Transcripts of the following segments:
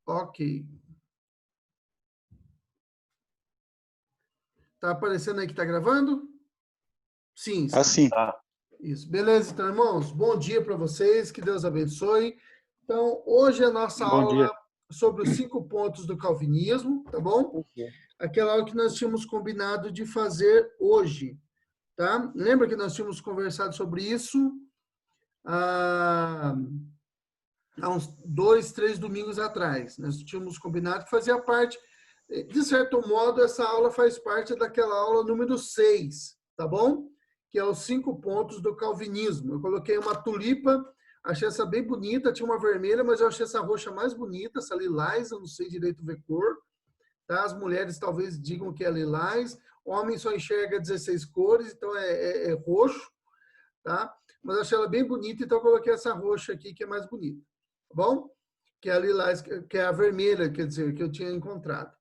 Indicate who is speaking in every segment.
Speaker 1: Ok. Tá aparecendo aí que tá gravando? Sim, está.
Speaker 2: Assim,
Speaker 3: Tá.
Speaker 1: Isso. Beleza, então, irmãos. Bom dia para vocês. Que Deus abençoe. Então, hoje é a nossa
Speaker 3: Bom
Speaker 1: aula
Speaker 3: dia.
Speaker 1: sobre os 5 pontos do calvinismo, tá bom? Aquela aula que nós tínhamos combinado de fazer hoje, tá? Lembra que nós tínhamos conversado sobre isso há uns 2, 3 domingos atrás. Nós tínhamos combinado que fazia parte, de certo modo, essa aula faz parte daquela aula número 6, tá bom? Que é os 5 pontos do calvinismo. Eu coloquei uma tulipa, achei essa bem bonita, tinha uma vermelha, mas eu achei essa roxa mais bonita, essa lilás, eu não sei direito ver cor, tá? As mulheres talvez digam que é lilás, homem só enxerga 16 cores, então é roxo, tá? Mas eu achei ela bem bonita, então eu coloquei essa roxa aqui, que é mais bonita, tá bom? Que é a lilás, que é a vermelha, quer dizer, que eu tinha encontrado.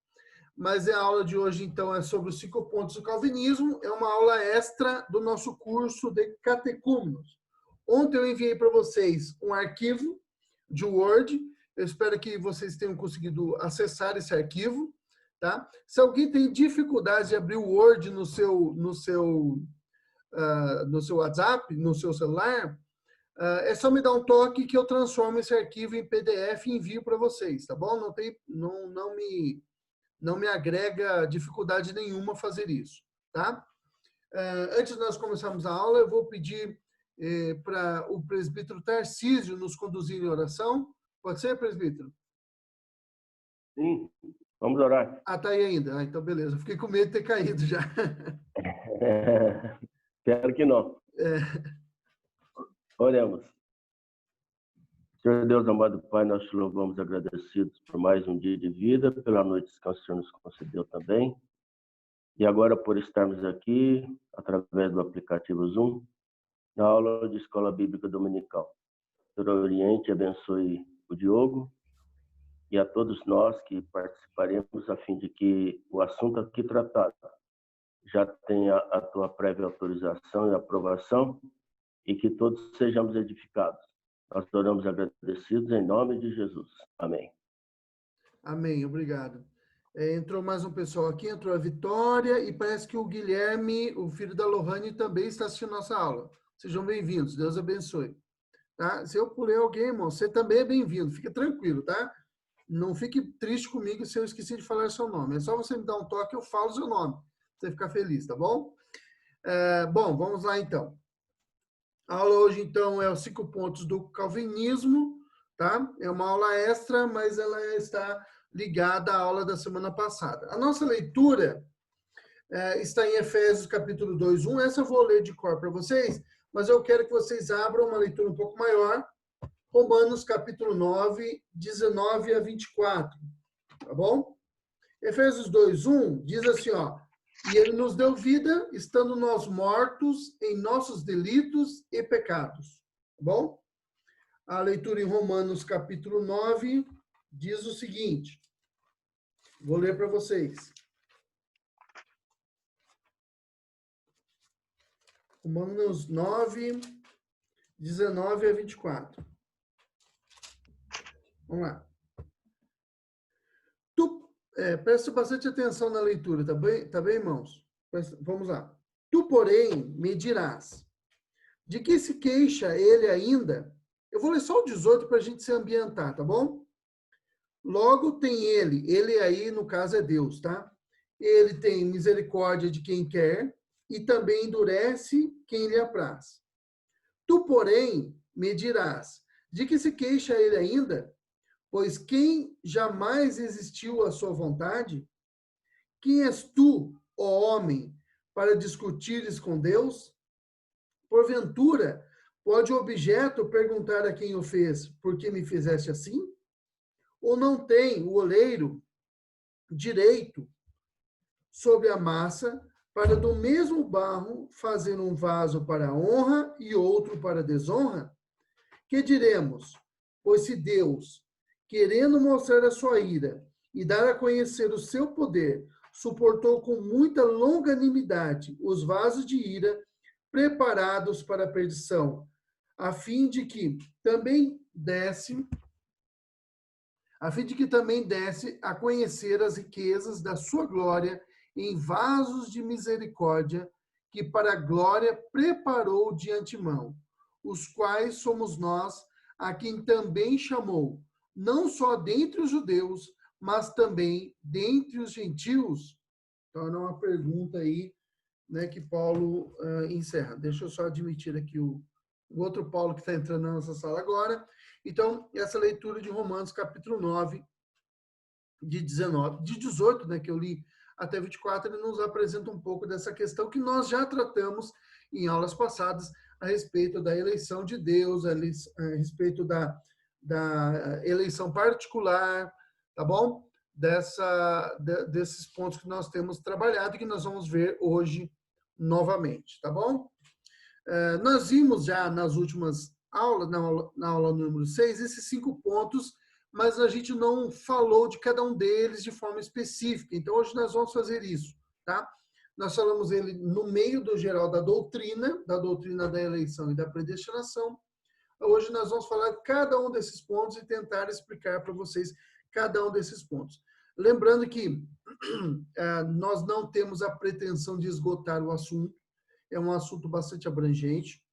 Speaker 1: Mas a aula de hoje, então, é sobre os 5 pontos do calvinismo. É uma aula extra do nosso curso de catecúmenos. Ontem eu enviei para vocês um arquivo de Word. Eu espero que vocês tenham conseguido acessar esse arquivo, tá? Se alguém tem dificuldade de abrir o Word no seu WhatsApp, no seu celular, é só me dar um toque que eu transformo esse arquivo em PDF e envio para vocês, tá bom? Não me agrega dificuldade nenhuma fazer isso, tá? Antes de nós começarmos a aula, eu vou pedir para o presbítero Tarcísio nos conduzir em oração. Pode ser, presbítero?
Speaker 3: Sim, vamos orar.
Speaker 1: Ah, tá aí ainda. Ah, então, beleza. Fiquei com medo de ter caído já.
Speaker 3: Espero que não.
Speaker 1: É,
Speaker 3: Oremos. Senhor Deus, amado Pai, nós te louvamos agradecidos por mais um dia de vida, pela noite que o Senhor nos concedeu também. E agora por estarmos aqui, através do aplicativo Zoom, na aula de Escola Bíblica Dominical. Senhor, oriente e abençoe o Diogo e a todos nós que participaremos, a fim de que o assunto aqui tratado já tenha a tua prévia autorização e aprovação e que todos sejamos edificados. Nós oramos agradecidos em nome de Jesus. Amém.
Speaker 1: amém, obrigado. Entrou mais um pessoal aqui, entrou a Vitória e parece que o Guilherme, o filho da Lohane, também está assistindo nossa aula. Sejam bem-vindos, Deus abençoe. Tá? Se eu pulei alguém, irmão, você também é bem-vindo, fique tranquilo, tá? Não fique triste comigo se eu esqueci de falar seu nome. É só você me dar um toque, eu falo seu nome, pra você ficar feliz, tá bom? Bom, vamos lá então. A aula hoje, então, é os 5 pontos do calvinismo, tá? É uma aula extra, mas ela está ligada à aula da semana passada. A nossa leitura está em Efésios capítulo 2, 1. Essa eu vou ler de cor para vocês, mas eu quero que vocês abram uma leitura um pouco maior. Romanos capítulo 9, 19 a 24, tá bom? Efésios 2, 1 diz assim, ó, e ele nos deu vida, estando nós mortos em nossos delitos e pecados, tá bom? A leitura em Romanos capítulo 9 diz o seguinte, vou ler para vocês. Romanos 9, 19 a 24. Vamos lá. Presta bastante atenção na leitura, tá bem, irmãos? Vamos lá. Tu, porém, me dirás, de que se queixa ele ainda? Eu vou ler só o 18 para a gente se ambientar, tá bom? Logo tem ele aí no caso é Deus, tá? Ele tem misericórdia de quem quer e também endurece quem lhe apraz. Tu, porém, me dirás, de que se queixa ele ainda? Pois quem jamais existiu à sua vontade? Quem és tu, ó homem, para discutires com Deus? Porventura, pode o objeto perguntar a quem o fez, por que me fizeste assim? Ou não tem o oleiro direito sobre a massa para do mesmo barro fazer um vaso para honra e outro para desonra? Que diremos? Pois se Deus, querendo mostrar a sua ira e dar a conhecer o seu poder, suportou com muita longanimidade os vasos de ira preparados para a perdição, a fim de que também desse a fim de que também desse a conhecer as riquezas da sua glória em vasos de misericórdia, que para a glória preparou de antemão, os quais somos nós, a quem também chamou, não só dentre os judeus, mas também dentre os gentios. Então, é uma pergunta aí, né, que Paulo encerra. Deixa eu só admitir aqui o outro Paulo que está entrando na nossa sala agora. Então, essa leitura de Romanos, capítulo 9, de 18, né, que eu li até 24, ele nos apresenta um pouco dessa questão que nós já tratamos em aulas passadas a respeito da eleição de Deus, a respeito da eleição particular, tá bom? Desses pontos que nós temos trabalhado e que nós vamos ver hoje novamente, tá bom? Nós vimos já nas últimas aulas, na aula número 6, esses 5 pontos, mas a gente não falou de cada um deles de forma específica. Então, hoje nós vamos fazer isso, tá? Nós falamos ele no meio do geral da doutrina da eleição e da predestinação. Hoje nós vamos falar de cada um desses pontos e tentar explicar para vocês cada um desses pontos. Lembrando que nós não temos a pretensão de esgotar o assunto, é um assunto bastante abrangente,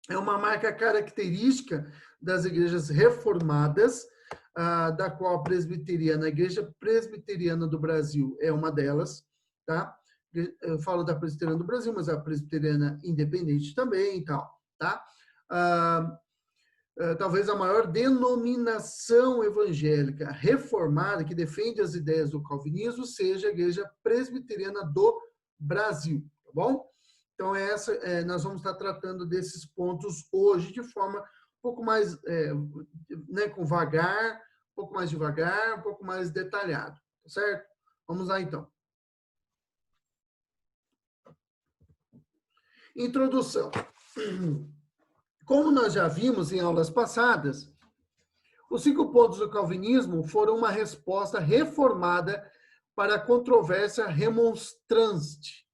Speaker 1: é uma marca característica das igrejas reformadas, da qual a presbiteriana, a Igreja Presbiteriana do Brasil é uma delas, tá? Eu falo da presbiteriana do Brasil, mas a presbiteriana independente também e tal, tá? Talvez a maior denominação evangélica reformada que defende as ideias do calvinismo seja a Igreja Presbiteriana do Brasil, tá bom? Então, nós vamos estar tratando desses pontos hoje de forma um pouco mais, né, com vagar, um pouco mais devagar, um pouco mais detalhado, tá certo? Vamos lá, então. Introdução. Como nós já vimos em aulas passadas, os 5 pontos do calvinismo foram uma resposta reformada para a controvérsia remonstrante,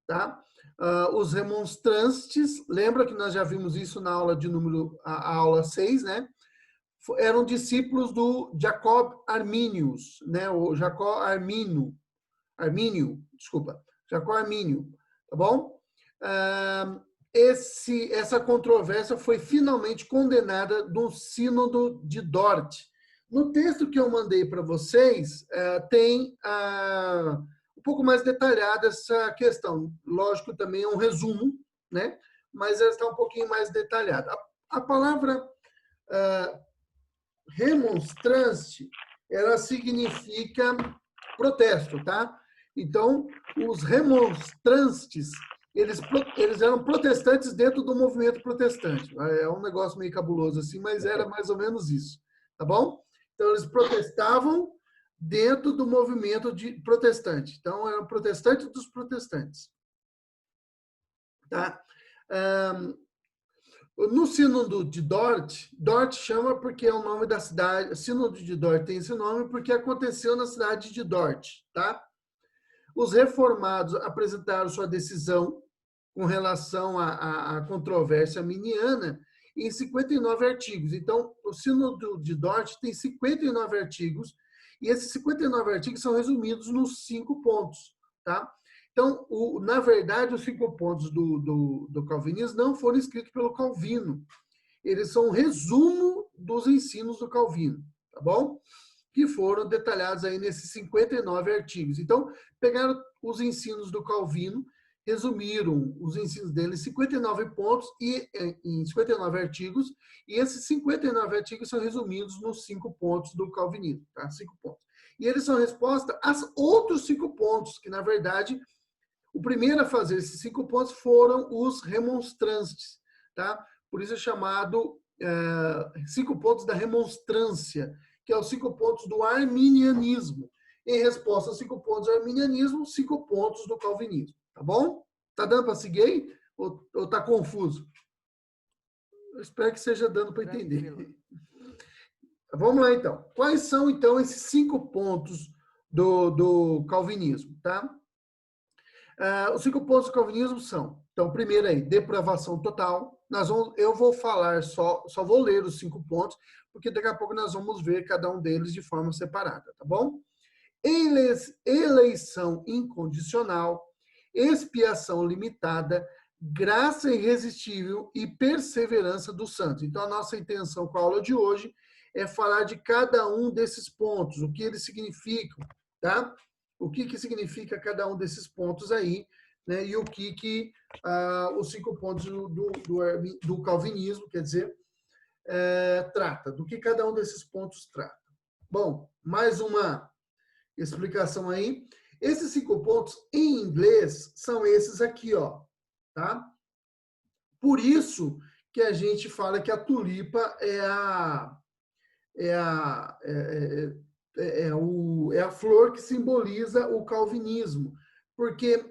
Speaker 1: tá? Os remonstrantes, lembra que nós já vimos isso na aula a aula 6, né? Eram discípulos do Jacob Arminius, né? O Jacob Armínio, Jacob Armínio, tá bom? Essa controvérsia foi finalmente condenada no Sínodo de Dort. No texto que eu mandei para vocês, tem um pouco mais detalhada essa questão. Lógico, também é um resumo, né? Mas ela está um pouquinho mais detalhada. A palavra remonstrante, ela significa protesto, tá? Então, os remonstrantes, eles eram protestantes dentro do movimento protestante. É um negócio meio cabuloso assim, mas era mais ou menos isso, tá bom? Então, eles protestavam dentro do movimento protestante. Então, eram protestantes dos protestantes. Tá? No Sínodo de Dort, Dort chama porque é o nome da cidade, Sínodo de Dort tem esse nome porque aconteceu na cidade de Dort, tá? Os reformados apresentaram sua decisão com relação à controvérsia arminiana em 59 artigos. Então, o Sínodo de Dort tem 59 artigos, e esses 59 artigos são resumidos nos 5 pontos, tá? Então, na verdade, os 5 pontos do calvinismo não foram escritos pelo Calvino. Eles são um resumo dos ensinos do Calvino, tá bom? Que foram detalhados aí nesses 59 artigos. Então, pegaram os ensinos do Calvino, resumiram os ensinos dele em 59 pontos e em 59 artigos, e esses 59 artigos são resumidos nos 5 pontos do calvinismo, tá? 5 pontos. E eles são resposta aos outros 5 pontos, que, na verdade, o primeiro a fazer esses 5 pontos foram os remonstrantes, tá? Por isso é chamado 5 pontos da remonstrância, que é os 5 pontos do arminianismo. Em resposta aos 5 pontos do arminianismo, 5 pontos do calvinismo. Tá bom? Tá dando para seguir aí? Ou tá confuso? Eu espero que seja dando para entender. Vamos lá, então. Quais são, então, esses 5 pontos do calvinismo, tá? Os 5 pontos do calvinismo são: Então, primeiro aí, depravação total. Eu vou falar só vou ler os 5 pontos, porque daqui a pouco nós vamos ver cada um deles de forma separada, tá bom? Eleição incondicional, expiação limitada, graça irresistível e perseverança dos santos. Então, a nossa intenção com a aula de hoje é falar de cada um desses pontos, o que eles significam, tá? O que significa cada um desses pontos aí, né? E o que os 5 pontos do calvinismo, quer dizer, trata, do que cada um desses pontos trata. Bom, mais uma explicação aí. Esses 5 pontos em inglês são esses aqui, ó, tá? Por isso que a gente fala que a tulipa é a flor que simboliza o calvinismo, porque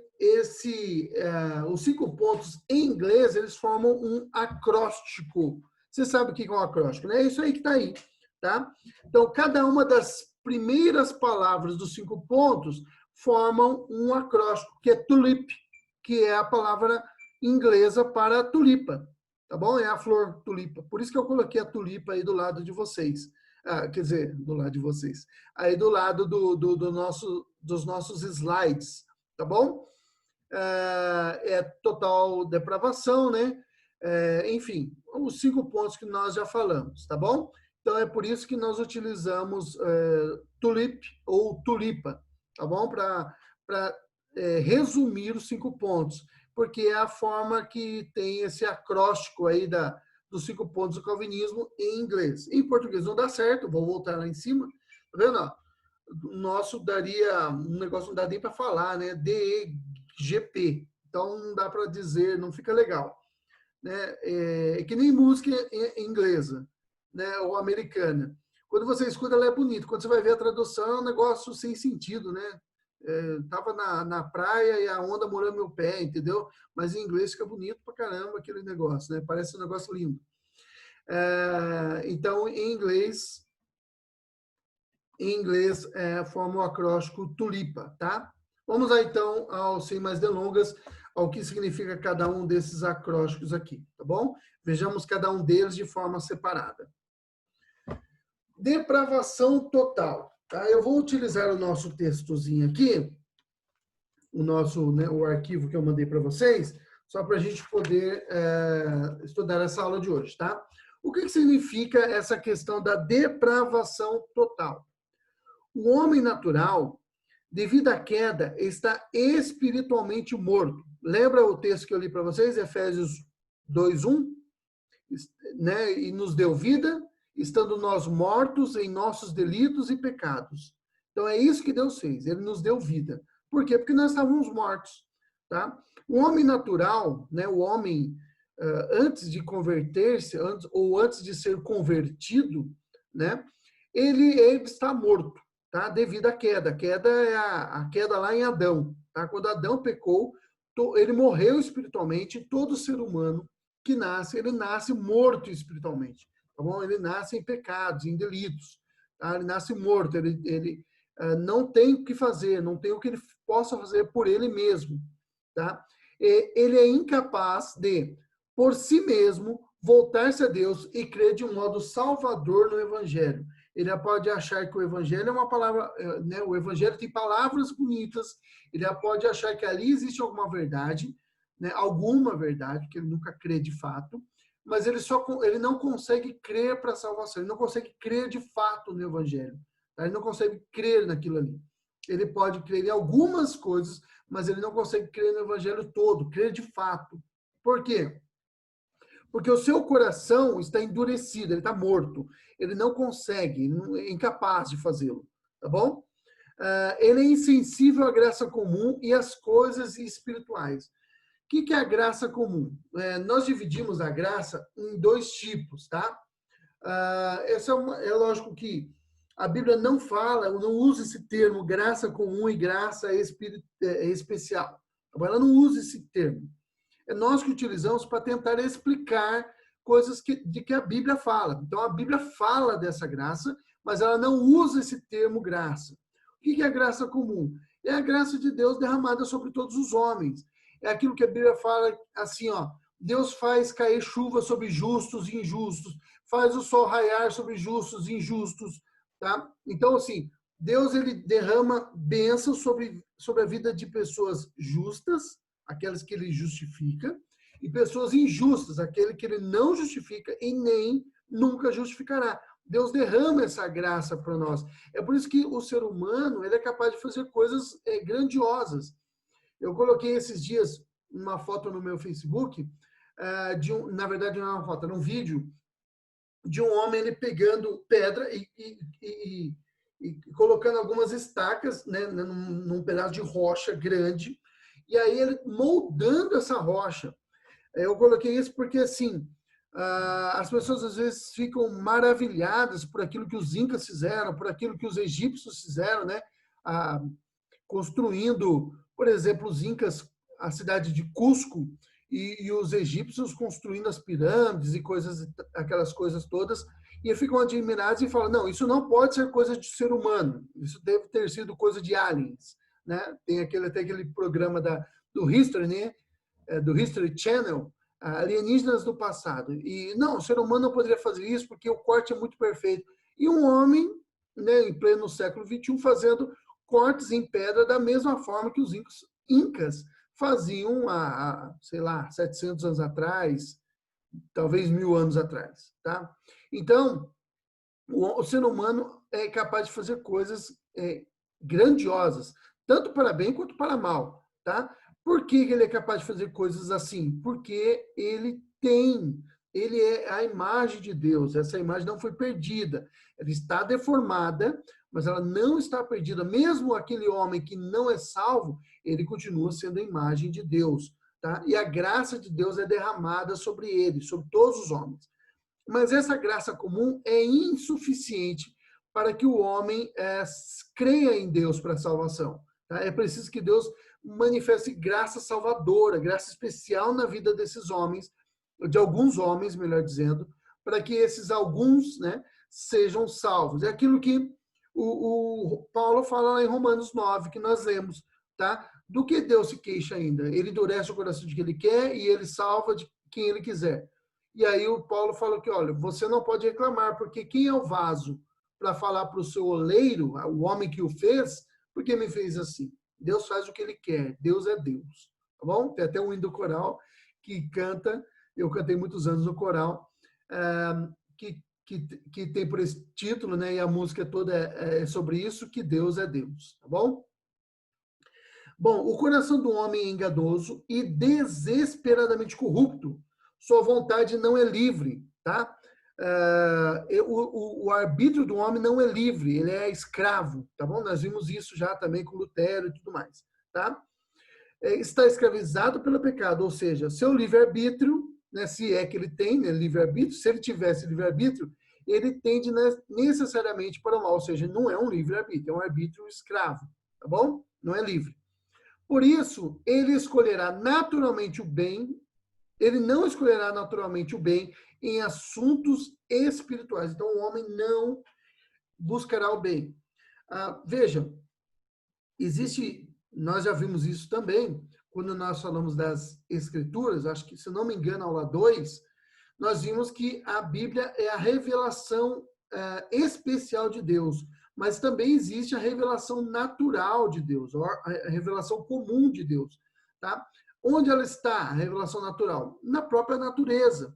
Speaker 1: os 5 pontos em inglês, eles formam um acróstico. Você sabe o que é um acróstico, né? É isso aí que está aí, tá? Então, cada uma das primeiras palavras dos 5 pontos formam um acróstico, que é tulip, que é a palavra inglesa para tulipa, tá bom? É a flor tulipa. Por isso que eu coloquei a tulipa aí do lado de vocês. Quer dizer, do lado de vocês. Aí do lado dos nossos slides, tá bom? É total depravação, né? Enfim, os 5 pontos que nós já falamos, tá bom? Então, é por isso que nós utilizamos tulip ou tulipa, tá bom? Para resumir os 5 pontos, porque é a forma que tem esse acróstico aí dos 5 pontos do calvinismo em inglês. Em português não dá certo, vou voltar lá em cima, tá vendo? O nosso daria, um negócio não dá nem para falar, né? DEGP. Então, não dá para dizer, não fica legal. Né? É que nem música inglesa, né? Ou americana. Quando você escuta, ela é bonita. Quando você vai ver a tradução, é um negócio sem sentido, né? Tava na praia e a onda molhou meu pé, entendeu? Mas em inglês fica bonito pra caramba aquele negócio, né? Parece um negócio lindo. Então, em inglês forma o acróstico tulipa, tá? Vamos lá, então, sem mais delongas, ao que significa cada um desses acrósticos aqui, tá bom? Vejamos cada um deles de forma separada. Depravação total. Tá? Eu vou utilizar o nosso textozinho aqui, o arquivo que eu mandei para vocês, só para a gente poder estudar essa aula de hoje, tá? O que significa essa questão da depravação total? O homem natural, devido à queda, está espiritualmente morto. Lembra o texto que eu li para vocês, Efésios 2:1? Né? E nos deu vida, estando nós mortos em nossos delitos e pecados. Então, é isso que Deus fez, ele nos deu vida. Por quê? Porque nós estávamos mortos. Tá? O homem natural, né? O homem, antes de converter-se, antes de ser convertido, né? Ele está morto. Tá? Devido à queda. A queda é a queda lá em Adão. Tá? Quando Adão pecou, ele morreu espiritualmente. Todo ser humano que nasce, ele nasce morto espiritualmente. Tá bom? Ele nasce em pecados, em delitos. Tá? Ele nasce morto. Ele não tem o que fazer, não tem o que ele possa fazer por ele mesmo. Tá? Ele é incapaz de, por si mesmo, voltar-se a Deus e crer de um modo salvador no Evangelho. Ele pode achar que o Evangelho é uma palavra, né? O Evangelho tem palavras bonitas, ele pode achar que ali existe alguma verdade, né? Alguma verdade, que ele nunca crê de fato, mas ele não consegue crer para a salvação, ele não consegue crer de fato no Evangelho, tá? Ele não consegue crer naquilo ali. Ele pode crer em algumas coisas, mas ele não consegue crer no Evangelho todo, crer de fato. Por quê? Porque o seu coração está endurecido, ele está morto. Ele não consegue, é incapaz de fazê-lo, tá bom? Ele é insensível à graça comum e às coisas espirituais. O que é a graça comum? Nós dividimos a graça em 2 tipos, tá? É lógico que a Bíblia não fala, não usa esse termo graça comum e graça especial. Ela não usa esse termo. É nós que utilizamos para tentar explicar coisas de que a Bíblia fala. Então, a Bíblia fala dessa graça, mas ela não usa esse termo graça. O que é a graça comum? É a graça de Deus derramada sobre todos os homens. É aquilo que a Bíblia fala assim, ó, Deus faz cair chuva sobre justos e injustos, faz o sol raiar sobre justos e injustos, tá? Então, assim, Deus ele derrama bênçãos sobre a vida de pessoas justas, aquelas que ele justifica, e pessoas injustas, aquele que ele não justifica e nem nunca justificará. Deus derrama essa graça para nós. É por isso que o ser humano ele é capaz de fazer coisas grandiosas. Eu coloquei esses dias uma foto no meu Facebook, na verdade não é uma foto, era um vídeo de um homem ele pegando pedra e colocando algumas estacas, né, num pedaço de rocha grande, e aí ele moldando essa rocha. Eu coloquei isso porque, assim, as pessoas às vezes ficam maravilhadas por aquilo que os incas fizeram, por aquilo que os egípcios fizeram, né? Construindo, por exemplo, os incas, a cidade de Cusco, e os egípcios construindo as pirâmides e aquelas coisas todas, e ficam admirados e falam, não, isso não pode ser coisa de ser humano, isso deve ter sido coisa de aliens, né? Tem até aquele programa do History, né? Do History Channel, alienígenas do passado. E não, o ser humano não poderia fazer isso porque o corte é muito perfeito. E um homem, né, em pleno século XXI, fazendo cortes em pedra da mesma forma que os incas faziam sei lá, 700 anos atrás, talvez 1000 anos atrás. Tá? Então, o ser humano é capaz de fazer coisas grandiosas, tanto para bem quanto para mal. Tá? Por que ele é capaz de fazer coisas assim? Porque ele é a imagem de Deus. Essa imagem não foi perdida. Ela está deformada, mas ela não está perdida. Mesmo aquele homem que não é salvo, ele continua sendo a imagem de Deus. Tá? E a graça de Deus é derramada sobre ele, sobre todos os homens. Mas essa graça comum é insuficiente para que o homem creia em Deus para a salvação. Tá? É preciso que Deus manifeste graça salvadora, graça especial na vida desses homens, de alguns homens, melhor dizendo, para que esses alguns, né, sejam salvos. É aquilo que o Paulo fala lá em Romanos 9, que nós lemos, tá? Do que Deus se queixa ainda? Ele endurece o coração de quem ele quer e ele salva de quem ele quiser. E aí o Paulo fala que, olha, você não pode reclamar, porque quem é o vaso para falar para o seu oleiro, o homem que o fez, por que me fez assim? Deus faz o que ele quer, Deus é Deus, tá bom? Tem até um hino do coral que canta, eu cantei muitos anos no coral, que tem por esse título, né? E a música toda é sobre isso, que Deus é Deus, tá bom? Bom, o coração do homem é enganoso e desesperadamente corrupto. Sua vontade não é livre, tá? O arbítrio do homem não é livre, ele é escravo, tá bom? Nós vimos isso já também com Lutero e tudo mais, tá? Está escravizado pelo pecado, ou seja, seu livre-arbítrio, né, se é que ele tem, né, livre-arbítrio, se ele tivesse livre-arbítrio, ele tende necessariamente para o mal, ou seja, não é um livre-arbítrio, é um arbítrio escravo, tá bom? Não é livre. Por isso, ele escolherá naturalmente o bem, ele não escolherá naturalmente o bem em assuntos espirituais. Então, o homem não buscará o bem. Veja, nós já vimos isso também, quando nós falamos das Escrituras, acho que, se não me engano, aula 2, nós vimos que a Bíblia é a revelação especial de Deus, mas também existe a revelação natural de Deus, a revelação comum de Deus. Tá? Onde ela está, a revelação natural? Na própria natureza.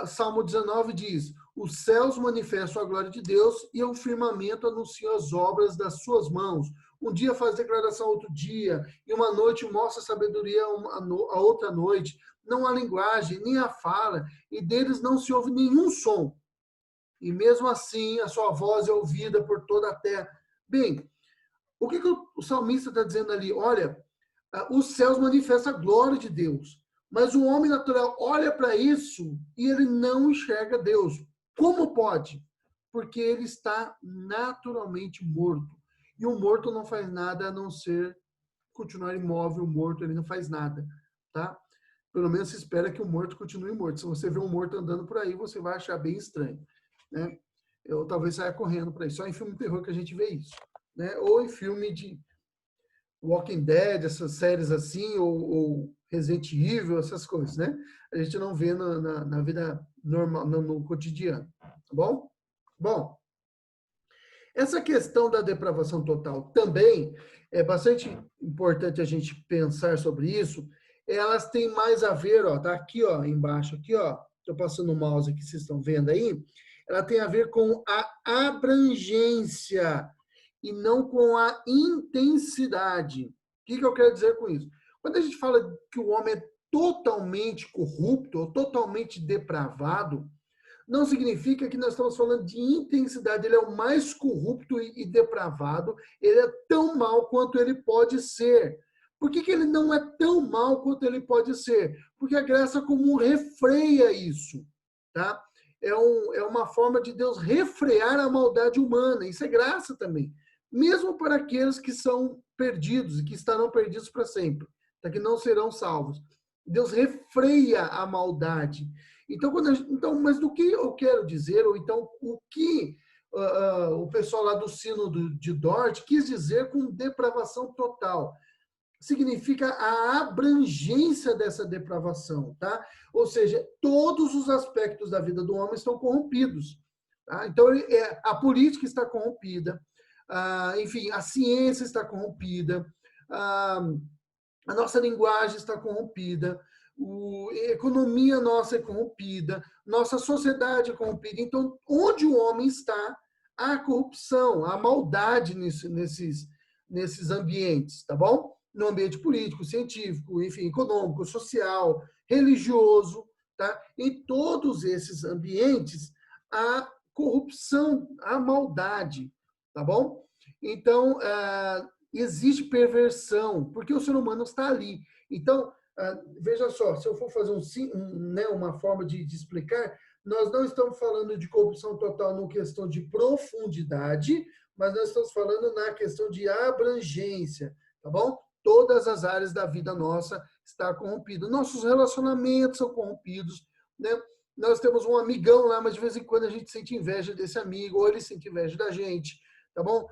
Speaker 1: Salmo 19 diz, os céus manifestam a glória de Deus e o firmamento anuncia as obras das suas mãos. Um dia faz declaração outro dia, e uma noite mostra sabedoria a outra noite. Não há linguagem, nem há fala, e deles não se ouve nenhum som. E mesmo assim, a sua voz é ouvida por toda a terra. Bem, o que o salmista está dizendo ali? Olha, os céus manifestam a glória de Deus, mas o homem natural olha para isso e ele não enxerga Deus. Como pode? Porque ele está naturalmente morto. E o morto não faz nada a não ser continuar imóvel. O morto, ele não faz nada, tá? Pelo menos se espera que o morto continue morto. Se você vê um morto andando por aí, você vai achar bem estranho, né? Eu talvez saia correndo para isso. Só em filme de terror que a gente vê isso, né? Ou em filme de Walking Dead, essas séries assim, ou Resident Evil, essas coisas, né? A gente não vê na vida normal, no cotidiano, tá bom? Bom, essa questão da depravação total também é bastante importante a gente pensar sobre isso. Elas têm mais a ver, ó, tá aqui, ó, embaixo, aqui, ó. Estou passando o mouse aqui, vocês estão vendo aí. Ela tem a ver com a abrangência e não com a intensidade. O que eu quero dizer com isso? Quando a gente fala que o homem é totalmente corrupto ou totalmente depravado, não significa que nós estamos falando de intensidade. Ele é o mais corrupto e depravado. Ele é tão mal quanto ele pode ser. Por que ele não é tão mal quanto ele pode ser? Porque a graça comum refreia isso. Tá? É uma forma de Deus refrear a maldade humana. Isso é graça também. Mesmo para aqueles que são perdidos e que estarão perdidos para sempre, tá? Que não serão salvos. Deus refreia a maldade. Então, mas do que eu quero dizer, ou então o que o pessoal lá do Sino de Dort quis dizer com depravação total? Significa a abrangência dessa depravação, tá? Ou seja, todos os aspectos da vida do homem estão corrompidos. Tá? Então, a política está corrompida, enfim, a ciência está corrompida, a nossa linguagem está corrompida, a economia nossa é corrompida, nossa sociedade é corrompida. Então, onde o homem está, há corrupção, há maldade nesses ambientes, tá bom? No ambiente político, científico, enfim, econômico, social, religioso, tá? Em todos esses ambientes, há corrupção, há maldade, tá bom? Então, existe perversão, porque o ser humano está ali. Então, veja só, se eu for fazer uma forma de explicar, nós não estamos falando de corrupção total na questão de profundidade, mas nós estamos falando na questão de abrangência, tá bom? Todas as áreas da vida nossa estão corrompidas. Nossos relacionamentos são corrompidos, né? Nós temos um amigão lá, mas de vez em quando a gente sente inveja desse amigo, ou ele sente inveja da gente, tá bom?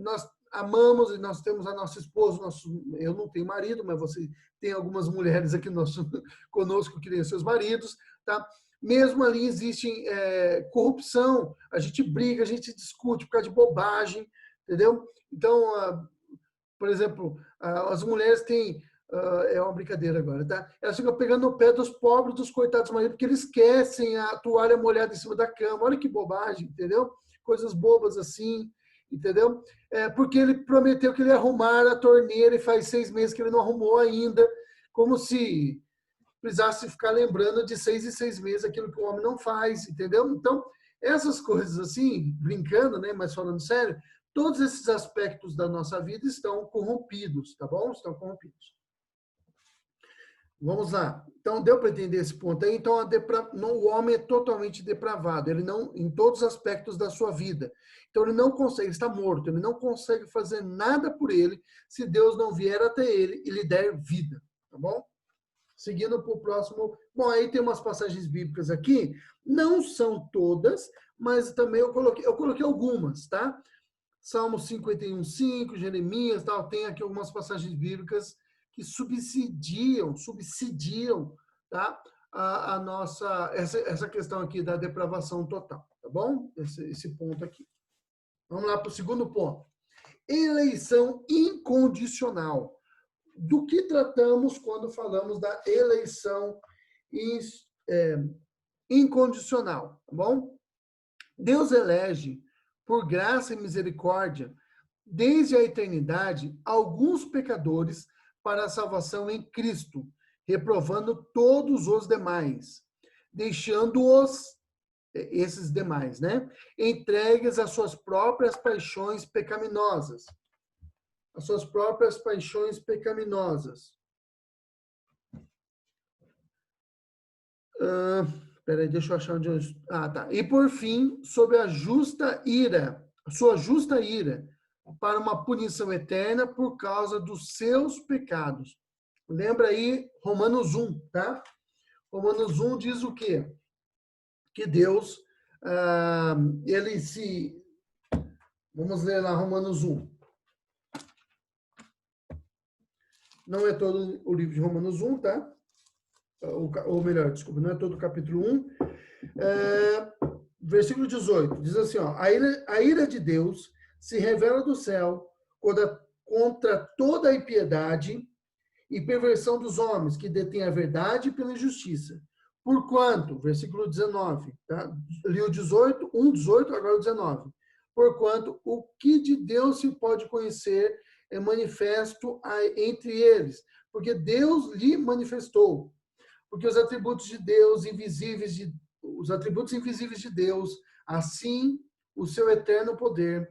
Speaker 1: Nós amamos e nós temos a nossa esposa, eu não tenho marido, mas você tem algumas mulheres aqui conosco que têm seus maridos, tá? Mesmo ali existe corrupção, a gente briga, a gente discute por causa de bobagem, entendeu? Então, por exemplo, as mulheres têm, é uma brincadeira agora, tá? Elas ficam pegando no pé dos pobres, dos coitados maridos, porque eles esquecem a toalha molhada em cima da cama. Olha que bobagem, entendeu? Coisas bobas assim, entendeu? Porque ele prometeu que ele ia arrumar a torneira e faz 6 meses que ele não arrumou ainda, como se precisasse ficar lembrando de 6 em 6 meses aquilo que o homem não faz, entendeu? Então, essas coisas assim, brincando, né, mas falando sério, todos esses aspectos da nossa vida estão corrompidos, tá bom? Estão corrompidos. Vamos lá. Então, deu para entender esse ponto aí? Então, o homem é totalmente depravado, ele não, em todos os aspectos da sua vida. Então, ele não consegue, ele está morto, ele não consegue fazer nada por ele se Deus não vier até ele e lhe der vida, tá bom? Seguindo para o próximo. Bom, aí tem umas passagens bíblicas aqui, não são todas, mas também eu coloquei algumas, tá? Salmo 51:5, Jeremias, tal, tem aqui algumas passagens bíblicas que subsidiam, tá? A nossa, essa questão aqui da depravação total, tá bom? Esse ponto aqui. Vamos lá para o segundo ponto. Eleição incondicional. Do que tratamos quando falamos da eleição incondicional, tá bom? Deus elege, por graça e misericórdia, desde a eternidade, alguns pecadores para a salvação em Cristo, reprovando todos os demais, deixando-os, esses demais, né, entregues às suas próprias paixões pecaminosas. As suas próprias paixões pecaminosas. Peraí, deixa eu achar onde eu... tá. E por fim, sob a sua justa ira, para uma punição eterna por causa dos seus pecados. Lembra aí Romanos 1, tá? Romanos 1 diz o quê? Que Deus, ele se... Vamos ler lá Romanos 1. Não é todo o livro de Romanos 1, tá? Ou melhor, desculpa, não é todo o capítulo 1. Versículo 18, diz assim, ó, a ira de Deus se revela do céu contra toda a impiedade e perversão dos homens que detêm a verdade pela injustiça. Porquanto, versículo 19, tá? Li o 18, 1:18, agora o 19. Porquanto o que de Deus se pode conhecer é manifesto entre eles, porque Deus lhe manifestou. Porque os atributos de Deus os atributos invisíveis de Deus, assim o seu eterno poder,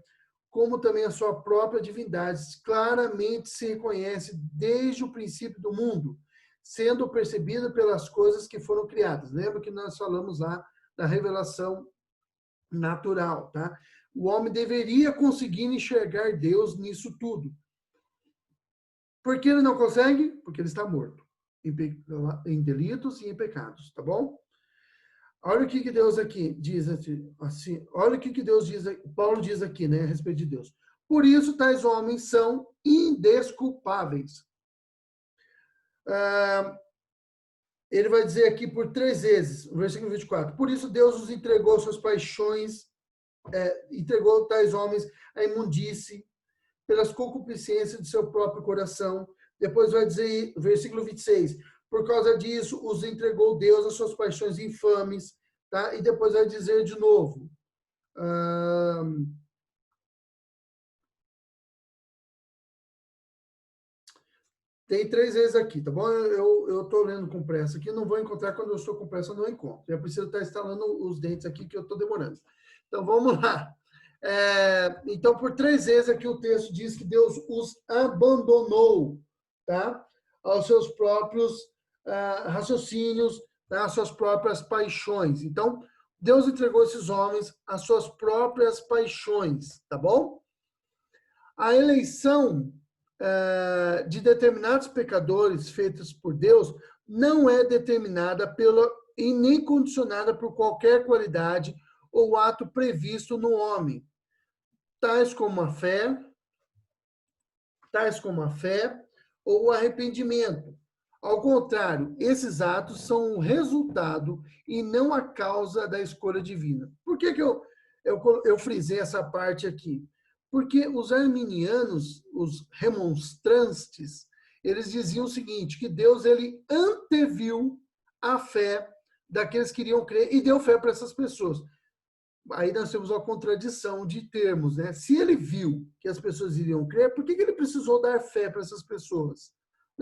Speaker 1: como também a sua própria divindade, claramente se reconhece desde o princípio do mundo, sendo percebida pelas coisas que foram criadas. Lembra que nós falamos lá da revelação natural, tá? O homem deveria conseguir enxergar Deus nisso tudo. Por que ele não consegue? Porque ele está morto em delitos e em pecados, tá bom? Olha o que Deus aqui diz assim, olha o que Deus diz, Paulo diz aqui, né, a respeito de Deus. Por isso, tais homens são indesculpáveis. Ele vai dizer aqui por 3 vezes, no versículo 24. Por isso, Deus os entregou suas paixões, entregou tais homens à imundície, pelas concupiscências de seu próprio coração. Depois vai dizer, versículo 26, por causa disso, os entregou Deus às suas paixões infames, tá? E depois vai dizer de novo, tem 3 vezes aqui, tá bom? Eu estou lendo com pressa aqui, não vou encontrar quando eu estou com pressa, eu não encontro. Eu preciso estar instalando os dentes aqui, que eu estou demorando. Então, vamos lá. Então, por 3 vezes aqui o texto diz que Deus os abandonou, tá? Aos seus próprios raciocínios, tá? Às suas próprias paixões. Então, Deus entregou esses homens às suas próprias paixões, tá bom? A eleição de determinados pecadores feitos por Deus não é determinada e nem condicionada por qualquer qualidade ou ato previsto no homem, tais como a fé ou o arrependimento. Ao contrário, esses atos são o resultado e não a causa da escolha divina. Por que eu frisei essa parte aqui? Porque os arminianos, os remonstrantes, eles diziam o seguinte, que Deus ele anteviu a fé daqueles que iriam crer e deu fé para essas pessoas. Aí nós temos uma contradição de termos, né? Se ele viu que as pessoas iriam crer, por que ele precisou dar fé para essas pessoas?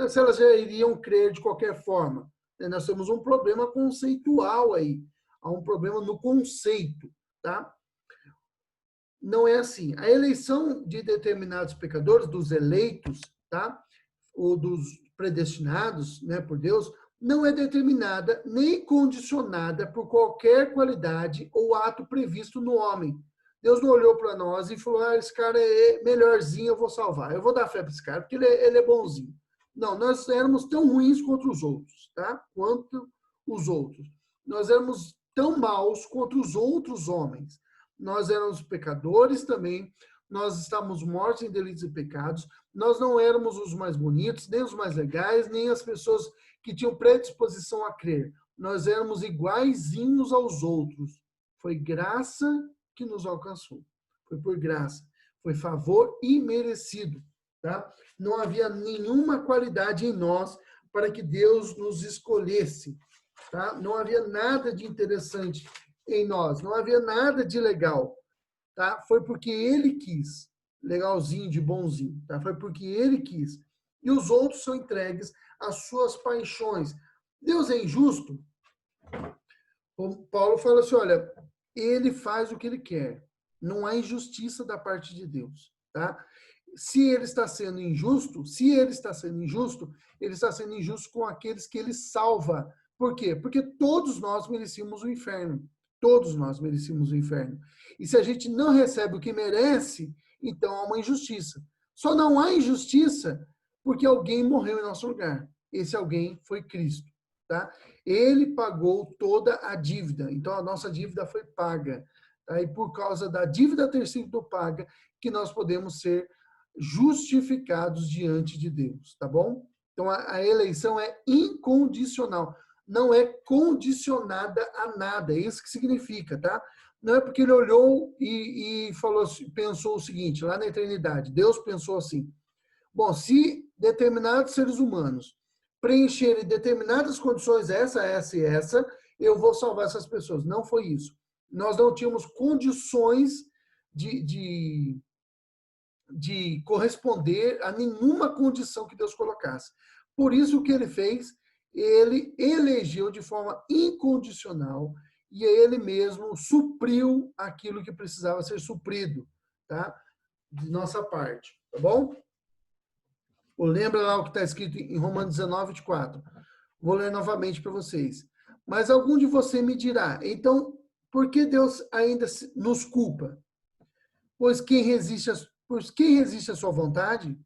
Speaker 1: Se elas já iriam crer de qualquer forma. Nós temos um problema conceitual aí. Há um problema no conceito, tá? Não é assim. A eleição de determinados pecadores, dos eleitos, tá? Ou dos predestinados, né, por Deus, não é determinada nem condicionada por qualquer qualidade ou ato previsto no homem. Deus não olhou para nós e falou, esse cara é melhorzinho, eu vou salvar. Eu vou dar fé para esse cara, porque ele é bonzinho. Não, nós éramos tão ruins contra os outros, tá? Quanto os outros. Nós éramos tão maus contra os outros homens. Nós éramos pecadores também, nós estávamos mortos em delitos e pecados, nós não éramos os mais bonitos, nem os mais legais, nem as pessoas que tinham predisposição a crer. Nós éramos iguaizinhos aos outros. Foi graça que nos alcançou. Foi por graça. Foi favor imerecido. Tá? Não havia nenhuma qualidade em nós para que Deus nos escolhesse. Tá? Não havia nada de interessante em nós. Não havia nada de legal. Tá? Foi porque ele quis. Legalzinho, de bonzinho. Tá? Foi porque ele quis. E os outros são entregues às suas paixões. Deus é injusto? O Paulo fala assim, olha, ele faz o que ele quer. Não há injustiça da parte de Deus. Tá? Se ele está sendo injusto, ele está sendo injusto com aqueles que ele salva. Por quê? Porque todos nós merecíamos o inferno. Todos nós merecíamos o inferno. E se a gente não recebe o que merece, então há uma injustiça. Só não há injustiça porque alguém morreu em nosso lugar. Esse alguém foi Cristo. Tá? Ele pagou toda a dívida. Então, a nossa dívida foi paga. Tá? E por causa da dívida ter sido paga, que nós podemos ser justificados diante de Deus. Tá bom? Então, a eleição é incondicional, não é condicionada a nada. É isso que significa, tá? Não é porque ele olhou e falou, pensou o seguinte, lá na eternidade, Deus pensou assim, bom, se determinados seres humanos preencherem determinadas condições, essa e essa, eu vou salvar essas pessoas. Não foi isso. Nós não tínhamos condições de corresponder a nenhuma condição que Deus colocasse. Por isso, o que ele fez, ele elegeu de forma incondicional e ele mesmo supriu aquilo que precisava ser suprido, tá? De nossa parte, tá bom? Lembra lá o que está escrito em Romanos 19, 24. Vou ler novamente para vocês. Mas algum de vocês me dirá, então, por que Deus ainda nos culpa? Pois quem resiste à sua vontade?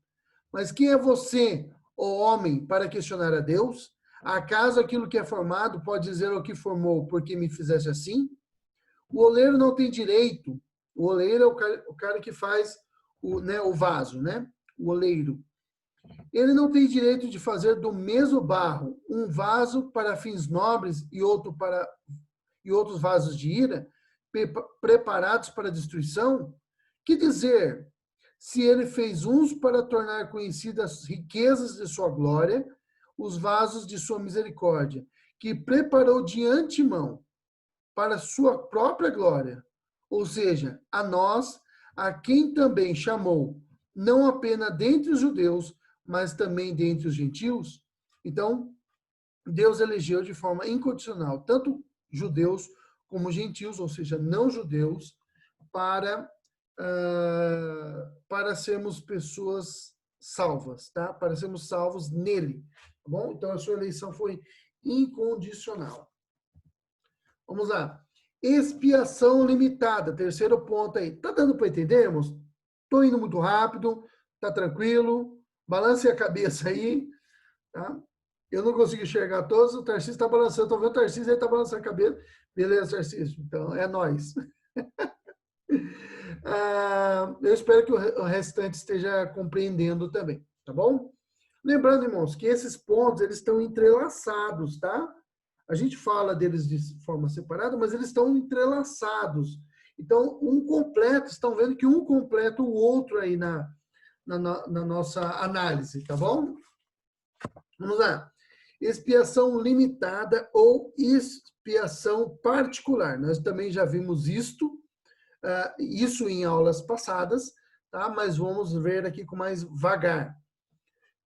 Speaker 1: Mas quem é você, ó homem, para questionar a Deus? Acaso aquilo que é formado pode dizer o que formou, porque me fizeste assim? O oleiro não tem direito. O oleiro é o cara que faz o vaso, né? O oleiro. Ele não tem direito de fazer do mesmo barro um vaso para fins nobres e outros vasos de ira, preparados para destruição? Que dizer, se ele fez uns para tornar conhecidas as riquezas de sua glória, os vasos de sua misericórdia, que preparou de antemão para sua própria glória, ou seja, a nós, a quem também chamou, não apenas dentre os judeus, mas também dentre os gentios? Então, Deus elegeu de forma incondicional tanto judeus como gentios, ou seja, não judeus, para sermos pessoas salvas, tá? Para sermos salvos nele, tá bom? Então, a sua eleição foi incondicional. Vamos lá. Expiação limitada, terceiro ponto aí. Tá dando para entender, irmãos? Tô indo muito rápido, tá tranquilo? Balance a cabeça aí, tá? Eu não consigo enxergar todos, o Tarcísio está balançando, estou vendo o Tarcísio, aí está balançando a cabeça. Beleza, Tarcísio, então é nós. Eu espero que o restante esteja compreendendo também, tá bom? Lembrando, irmãos, que esses pontos, eles estão entrelaçados, tá? A gente fala deles de forma separada, mas eles estão entrelaçados. Então, estão vendo que um completa o outro aí na nossa análise, tá bom? Vamos lá. Expiação limitada ou expiação particular. Nós também já vimos isso em aulas passadas, tá? Mas vamos ver aqui com mais vagar.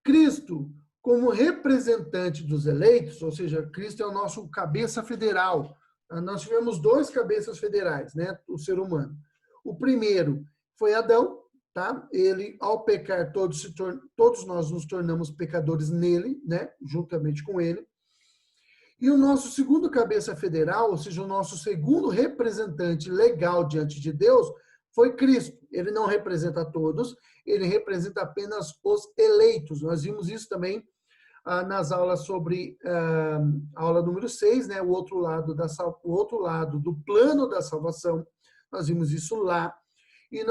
Speaker 1: Cristo, como representante dos eleitos, ou seja, Cristo é o nosso cabeça federal. Nós tivemos dois cabeças federais, né? O ser humano. O primeiro foi Adão, tá? Ele, ao pecar, todos nós nos tornamos pecadores nele, né? Juntamente com ele. E o nosso segundo cabeça federal, ou seja, o nosso segundo representante legal diante de Deus, foi Cristo. Ele não representa todos, ele representa apenas os eleitos. Nós vimos isso também nas aulas sobre a aula número 6, né? O outro lado do plano da salvação. Nós vimos isso lá. E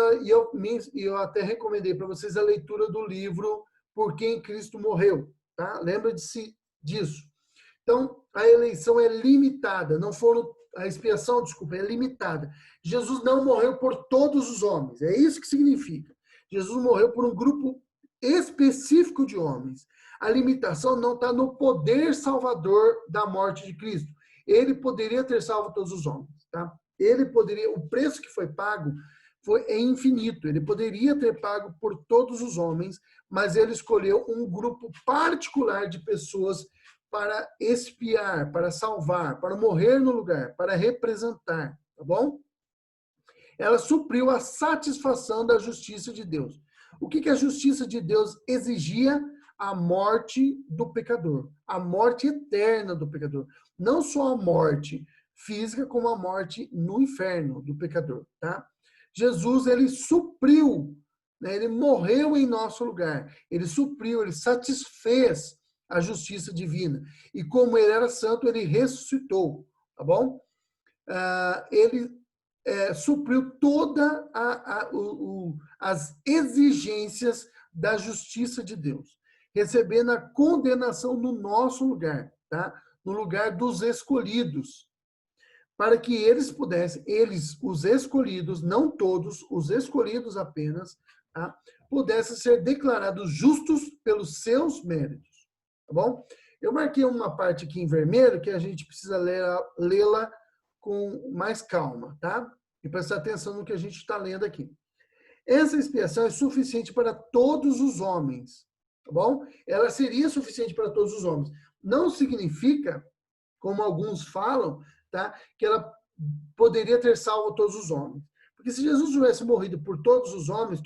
Speaker 1: eu até recomendei para vocês a leitura do livro Por Quem Cristo Morreu. Tá? Lembra-se disso. Então, a eleição é limitada, a expiação, desculpa, é limitada. Jesus não morreu por todos os homens, é isso que significa. Jesus morreu por um grupo específico de homens. A limitação não está no poder salvador da morte de Cristo. Ele poderia ter salvo todos os homens, tá? O preço que foi pago é infinito. Ele poderia ter pago por todos os homens, mas ele escolheu um grupo particular de pessoas para expiar, para salvar, para morrer no lugar, para representar, tá bom? Ela supriu a satisfação da justiça de Deus. O que a justiça de Deus exigia? A morte do pecador, a morte eterna do pecador. Não só a morte física, como a morte no inferno do pecador, tá? Jesus, ele supriu, né? Ele morreu em nosso lugar. Ele supriu, ele satisfez a justiça divina. E como ele era santo, ele ressuscitou, tá bom? Ele supriu todas as exigências da justiça de Deus. recebendo a condenação no nosso lugar, tá? No lugar dos escolhidos, para que eles pudessem, os escolhidos, não todos, os escolhidos apenas, tá? Pudessem ser declarados justos pelos seus méritos, tá bom? Eu marquei uma parte aqui em vermelho que a gente precisa lê-la com mais calma, tá? E prestar atenção no que a gente está lendo aqui. Essa expiação é suficiente para todos os homens, tá bom? Ela seria suficiente para todos os homens. Não significa, como alguns falam, tá, que ela poderia ter salvo todos os homens. Porque se Jesus tivesse morrido por todos os homens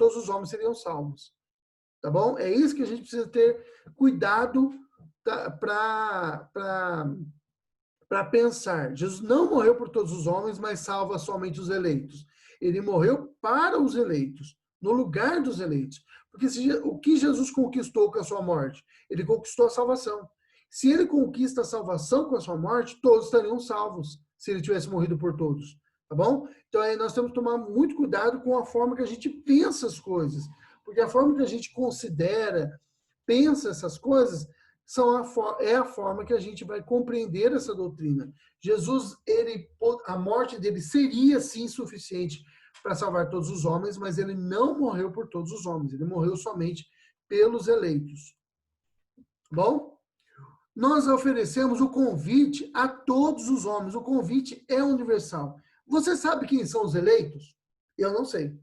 Speaker 1: seriam salvos, tá bom? É isso que a gente precisa ter cuidado, tá, para pensar. Jesus não morreu por todos os homens, mas salva somente os eleitos. Ele morreu para os eleitos, no lugar dos eleitos. Porque o que Jesus conquistou com a sua morte? Ele conquistou a salvação. Se ele conquista a salvação com a sua morte, todos estariam salvos, se ele tivesse morrido por todos. Tá bom? Então aí nós temos que tomar muito cuidado com a forma que a gente pensa as coisas. Porque a forma que a gente considera, pensa essas coisas, é a forma que a gente vai compreender essa doutrina. Jesus, a morte dele seria sim suficiente para salvar todos os homens, mas ele não morreu por todos os homens, ele morreu somente pelos eleitos. Bom? Nós oferecemos o convite a todos os homens, o convite é universal. Você sabe quem são os eleitos? Eu não sei.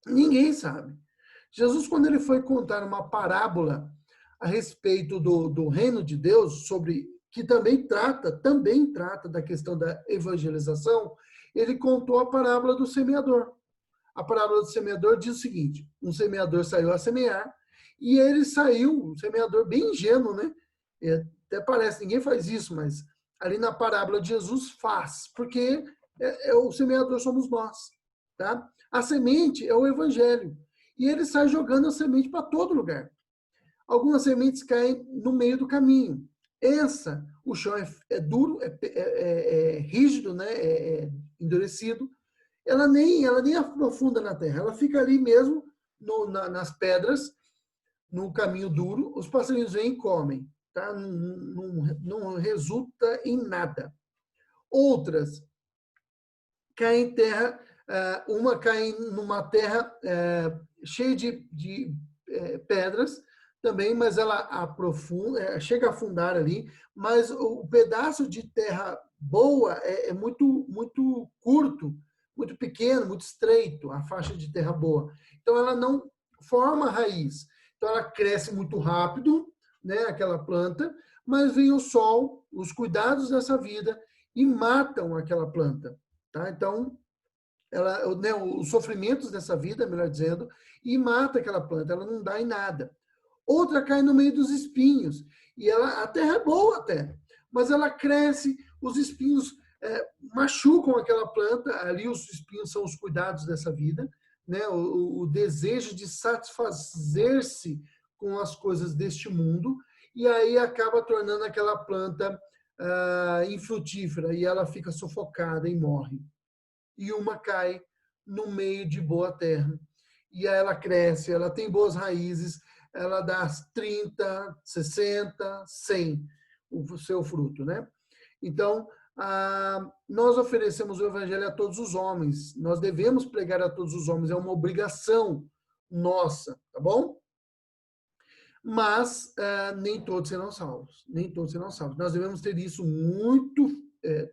Speaker 1: Ninguém sabe. Jesus, quando ele foi contar uma parábola a respeito do reino de Deus, que também trata da questão da evangelização, ele contou a parábola do semeador. A parábola do semeador diz o seguinte: um semeador saiu a semear e ele saiu, um semeador bem ingênuo, né? Até parece, ninguém faz isso, mas ali na parábola de Jesus faz, porque o semeador somos nós, tá? A semente é o evangelho e ele sai jogando a semente para todo lugar. Algumas sementes caem no meio do caminho. O chão é duro, é rígido, né? É endurecido. Ela nem aprofunda na terra, ela fica ali mesmo nas pedras, no caminho duro. Os passarinhos vêm e comem, tá? Não resulta em nada. Outras caem em terra, uma cai numa terra cheia de pedras também, mas ela aprofunda, chega a afundar ali, mas o pedaço de terra boa é muito, muito curto, muito pequeno, muito estreito, a faixa de terra boa. Então, ela não forma raiz. Então, ela cresce muito rápido, né, aquela planta, mas vem o sol, os cuidados dessa vida e matam aquela planta. Tá? Então, os sofrimentos dessa vida, melhor dizendo, e mata aquela planta, ela não dá em nada. Outra cai no meio dos espinhos, e a terra é boa até, mas ela cresce, os espinhos machucam aquela planta, ali os espinhos são os cuidados dessa vida, né? O desejo de satisfazer-se com as coisas deste mundo, e aí acaba tornando aquela planta infrutífera, e ela fica sufocada e morre. E uma cai no meio de boa terra, e aí ela cresce, ela tem boas raízes, ela dá 30, 60, 100 o seu fruto, né? Então, nós oferecemos o evangelho a todos os homens. Nós devemos pregar a todos os homens, é uma obrigação nossa, tá bom? Mas nem todos serão salvos. Nem todos serão salvos. Nós devemos ter isso muito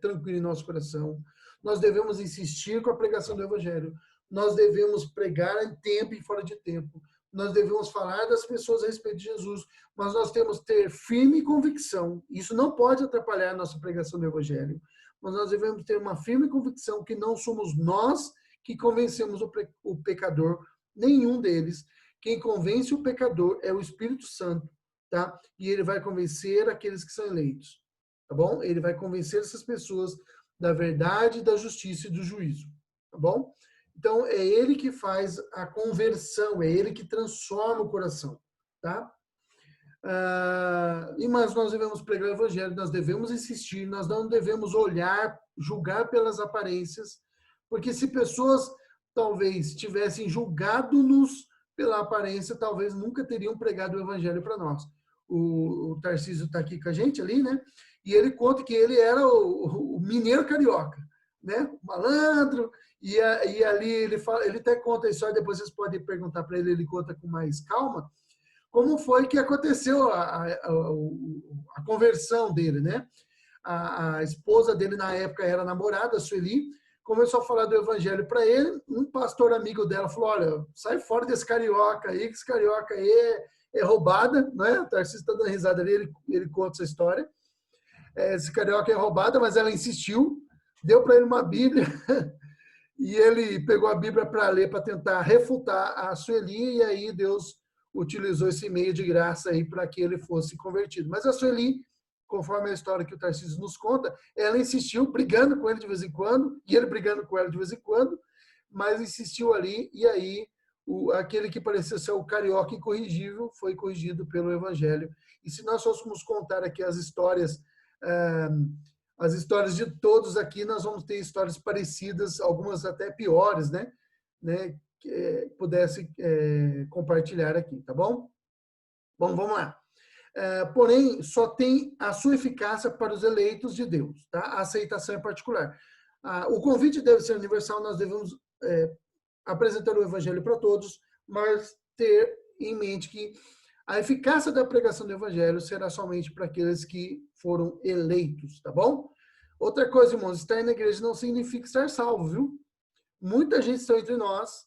Speaker 1: tranquilo em nosso coração. Nós devemos insistir com a pregação do evangelho. Nós devemos pregar em tempo e fora de tempo. Nós devemos falar das pessoas a respeito de Jesus, mas nós temos que ter firme convicção. Isso não pode atrapalhar a nossa pregação do evangelho, mas nós devemos ter uma firme convicção que não somos nós que convencemos o pecador, nenhum deles. Quem convence o pecador é o Espírito Santo, tá? E ele vai convencer aqueles que são eleitos, tá bom? Ele vai convencer essas pessoas da verdade, da justiça e do juízo, tá bom? Então, é ele que faz a conversão, é ele que transforma o coração, tá? Mas nós devemos pregar o evangelho, nós devemos insistir, nós não devemos julgar pelas aparências, porque se pessoas talvez tivessem julgado-nos pela aparência, talvez nunca teriam pregado o evangelho para nós. O Tarcísio está aqui com a gente ali, né? E ele conta que ele era o mineiro carioca, né? O malandro. E ali ele fala, ele até conta a história, depois vocês podem perguntar para ele, ele conta com mais calma, como foi que aconteceu a conversão dele, né? A esposa dele na época era namorada, a Sueli, começou a falar do evangelho para ele. Um pastor amigo dela falou: olha, sai fora desse carioca aí, que esse carioca aí é roubada, né? O Tarcísio está dando risada ali, ele conta essa história. Esse carioca é roubada, mas ela insistiu, deu para ele uma Bíblia e ele pegou a Bíblia para ler, para tentar refutar a Sueli, e aí Deus utilizou esse meio de graça aí para que ele fosse convertido. Mas a Sueli, conforme a história que o Tarcísio nos conta, ela insistiu, brigando com ele de vez em quando, e ele brigando com ela de vez em quando, mas insistiu ali, e aí aquele que parecia ser o carioca incorrigível foi corrigido pelo Evangelho. E se nós fôssemos contar aqui as histórias de todos aqui, nós vamos ter histórias parecidas, algumas até piores, né? Que pudesse compartilhar aqui, tá bom? Bom, vamos lá. Porém, só tem a sua eficácia para os eleitos de Deus, tá? A aceitação é particular. O convite deve ser universal, nós devemos apresentar o evangelho para todos, mas ter em mente que a eficácia da pregação do evangelho será somente para aqueles que foram eleitos, tá bom? Outra coisa, irmãos, estar na igreja não significa estar salvo, viu? Muita gente está entre nós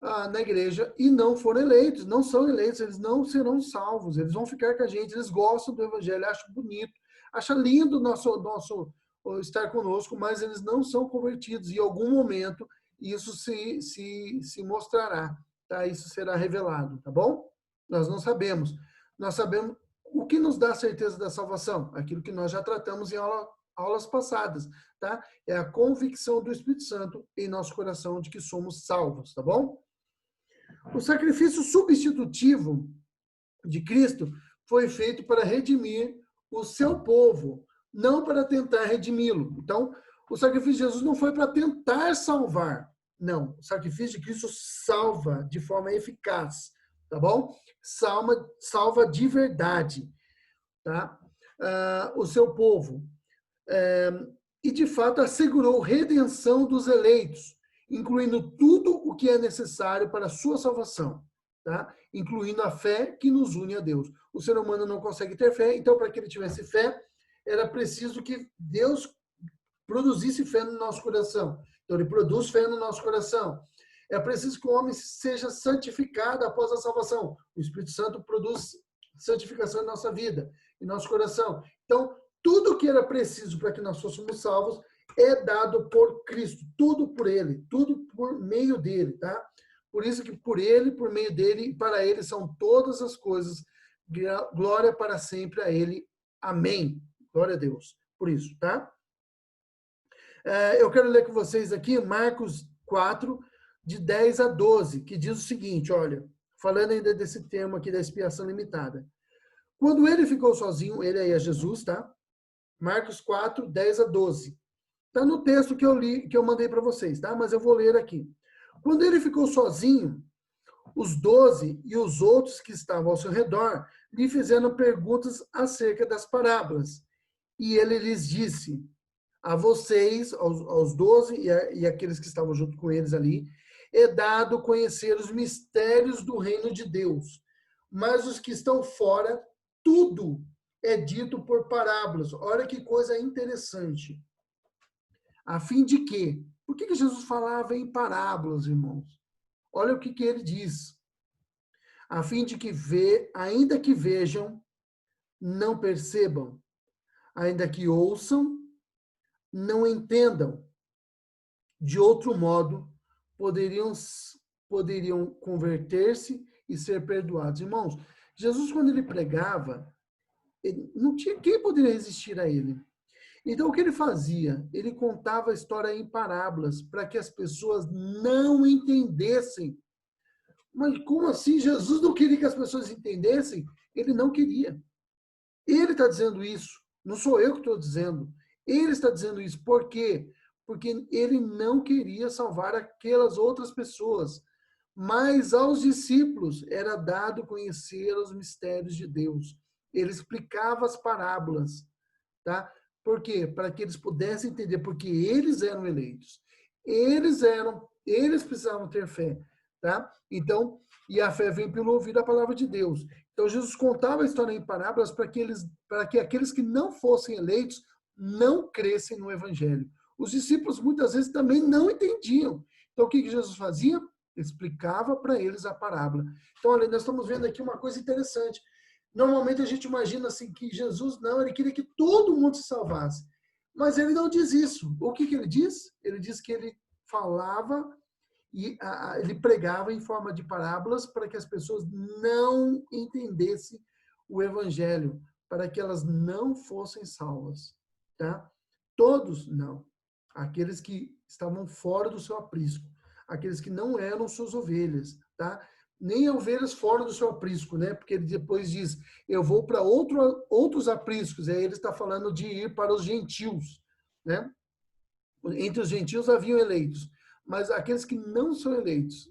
Speaker 1: na igreja e não foram eleitos, não são eleitos, eles não serão salvos, eles vão ficar com a gente, eles gostam do evangelho, acham bonito, acham lindo nosso estar conosco, mas eles não são convertidos, e em algum momento isso se mostrará, tá? Isso será revelado, tá bom? Nós não sabemos. Nós sabemos o que nos dá a certeza da salvação, aquilo que nós já tratamos em aulas passadas, tá? É a convicção do Espírito Santo em nosso coração de que somos salvos, tá bom? O sacrifício substitutivo de Cristo foi feito para redimir o seu povo, não para tentar redimi-lo. Então, o sacrifício de Jesus não foi para tentar salvar. Não, o sacrifício de Cristo salva de forma eficaz, tá bom? Salva de verdade, tá? O seu povo. E, de fato, assegurou redenção dos eleitos, incluindo tudo o que é necessário para a sua salvação, tá? Incluindo a fé que nos une a Deus. O ser humano não consegue ter fé, então, para que ele tivesse fé, era preciso que Deus produzisse fé no nosso coração. Então, ele produz fé no nosso coração. É preciso que o homem seja santificado após a salvação. O Espírito Santo produz santificação em nossa vida, em nosso coração. Então, tudo que era preciso para que nós fôssemos salvos é dado por Cristo. Tudo por Ele, tudo por meio dEle, tá? Por isso que por Ele, por meio dEle e para Ele são todas as coisas. Glória para sempre a Ele. Amém. Glória a Deus. Por isso, tá? Eu quero ler com vocês aqui Marcos 4, de 10 a 12, que diz o seguinte, olha, falando ainda desse tema aqui da expiação limitada. Quando ele ficou sozinho, ele aí é Jesus, tá? Marcos 4, 10 a 12. Está no texto que eu li, que eu mandei para vocês, tá? Mas eu vou ler aqui. Quando ele ficou sozinho, os 12 e os outros que estavam ao seu redor lhe fizeram perguntas acerca das parábolas. E ele lhes disse, a vocês, aos 12 e aqueles que estavam junto com eles ali, é dado conhecer os mistérios do reino de Deus. Mas os que estão fora, tudo é dito por parábolas. Olha que coisa interessante. A fim de quê? Por que Jesus falava em parábolas, irmãos? Olha o que ele diz. A fim de que ainda que vejam, não percebam. Ainda que ouçam, não entendam. De outro modo, poderiam converter-se e ser perdoados. Irmãos, Jesus, quando ele pregava, não tinha quem poderia resistir a ele. Então, o que ele fazia? Ele contava a história em parábolas para que as pessoas não entendessem. Mas como assim? Jesus não queria que as pessoas entendessem? Ele não queria. Ele está dizendo isso. Não sou eu que estou dizendo. Ele está dizendo isso. Por quê? Porque ele não queria salvar aquelas outras pessoas. Mas aos discípulos era dado conhecer os mistérios de Deus. Ele explicava as parábolas, tá? Por quê? Para que eles pudessem entender, porque eles eram eleitos. Eles precisavam ter fé, tá? Então, e a fé vem pelo ouvir a palavra de Deus. Então, Jesus contava a história em parábolas para que aqueles que não fossem eleitos não crescem no evangelho. Os discípulos muitas vezes também não entendiam. Então, o que Jesus fazia? Explicava para eles a parábola. Então, olha, nós estamos vendo aqui uma coisa interessante. Normalmente a gente imagina assim que Jesus não, ele queria que todo mundo se salvasse. Mas ele não diz isso. O que ele diz? Ele diz que ele falava e ele pregava em forma de parábolas para que as pessoas não entendessem o evangelho, para que elas não fossem salvas, tá? Todos não. Aqueles que estavam fora do seu aprisco, aqueles que não eram suas ovelhas, tá? Nem ovelhas fora do seu aprisco, né? Porque ele depois diz, eu vou para outros apriscos, aí ele está falando de ir para os gentios, né? Entre os gentios haviam eleitos, mas aqueles que não são eleitos,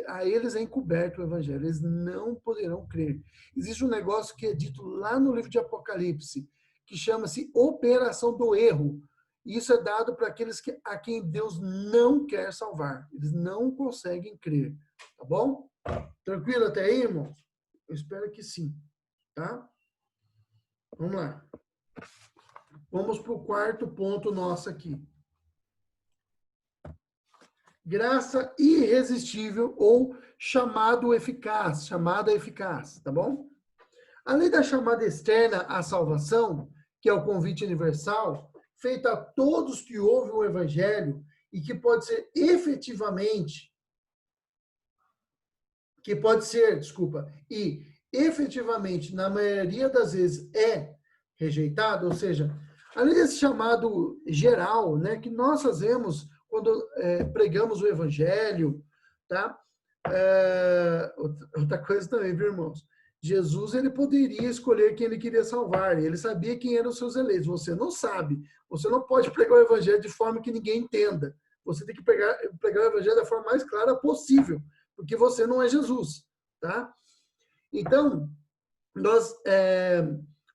Speaker 1: a eles é encoberto o evangelho, eles não poderão crer. Existe um negócio que é dito lá no livro de Apocalipse, que chama-se operação do erro. Isso é dado para aqueles a quem Deus não quer salvar. Eles não conseguem crer. Tá bom? Tranquilo até aí, irmãos? Eu espero que sim. Tá? Vamos lá. Vamos para o quarto ponto nosso aqui. Graça irresistível ou chamada eficaz, tá bom? Além da chamada externa à salvação, que é o convite universal, feito a todos que ouvem o evangelho e que pode ser efetivamente, na maioria das vezes é rejeitado, ou seja, além desse chamado geral, né, que nós fazemos quando pregamos o evangelho, tá? Outra coisa também, viu, irmãos? Jesus, ele poderia escolher quem ele queria salvar. Ele sabia quem eram os seus eleitos. Você não sabe. Você não pode pregar o evangelho de forma que ninguém entenda. Você tem que pregar o evangelho da forma mais clara possível, porque você não é Jesus, tá? Então, nós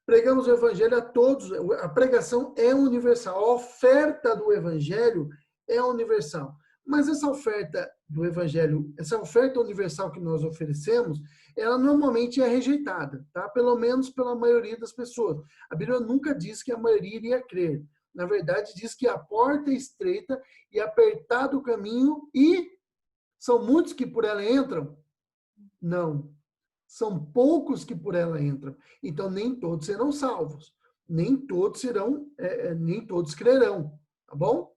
Speaker 1: pregamos o evangelho a todos. A pregação é universal. A oferta do evangelho é universal. Mas essa oferta do evangelho, essa oferta universal que nós oferecemos, ela normalmente é rejeitada, tá? Pelo menos pela maioria das pessoas. A Bíblia nunca diz que a maioria iria crer. Na verdade, diz que a porta é estreita e apertado o caminho e são muitos que por ela entram? Não. São poucos que por ela entram. Então, nem todos serão salvos. Nem todos nem todos crerão. Tá bom?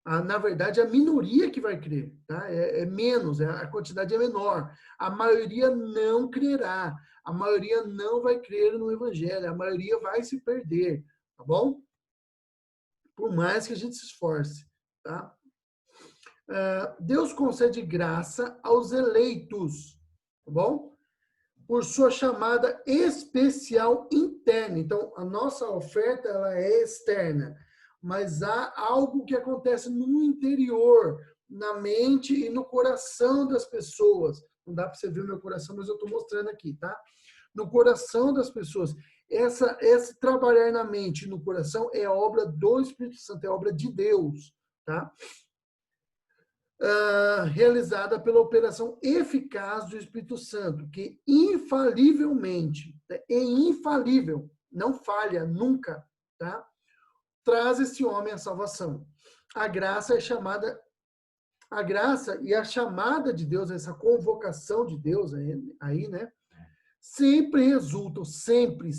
Speaker 1: Na verdade, a minoria que vai crer, tá? É menos, a quantidade é menor. A maioria não crerá. A maioria não vai crer no evangelho. A maioria vai se perder, tá bom? Por mais que a gente se esforce, tá? Deus concede graça aos eleitos, tá bom? Por sua chamada especial interna. Então, a nossa oferta ela é externa, mas há algo que acontece no interior, na mente e no coração das pessoas. Não dá para você ver o meu coração, mas eu estou mostrando aqui, tá? No coração das pessoas. Esse trabalhar na mente e no coração é obra do Espírito Santo, é obra de Deus, tá? Realizada pela operação eficaz do Espírito Santo, que infalivelmente, é infalível, não falha nunca, tá? Traz esse homem à salvação. A graça e a chamada de Deus, essa convocação de Deus aí, né? Sempre resultam, sempre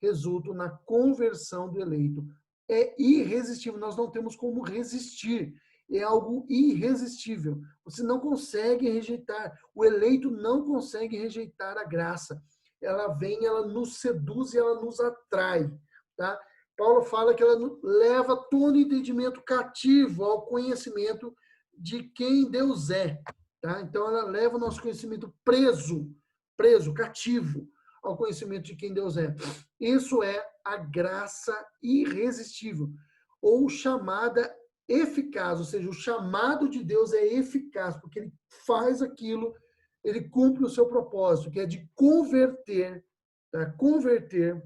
Speaker 1: resultam na conversão do eleito. É irresistível, nós não temos como resistir. É algo irresistível. Você não consegue rejeitar. O eleito não consegue rejeitar a graça. Ela vem, ela nos seduz e ela nos atrai. Tá? Paulo fala que ela leva todo entendimento cativo ao conhecimento de quem Deus é. Tá? Então, ela leva o nosso conhecimento preso, cativo, ao conhecimento de quem Deus é. Isso é a graça irresistível, ou chamada eficaz, ou seja, o chamado de Deus é eficaz, porque ele faz aquilo, ele cumpre o seu propósito, que é de converter, tá? Converter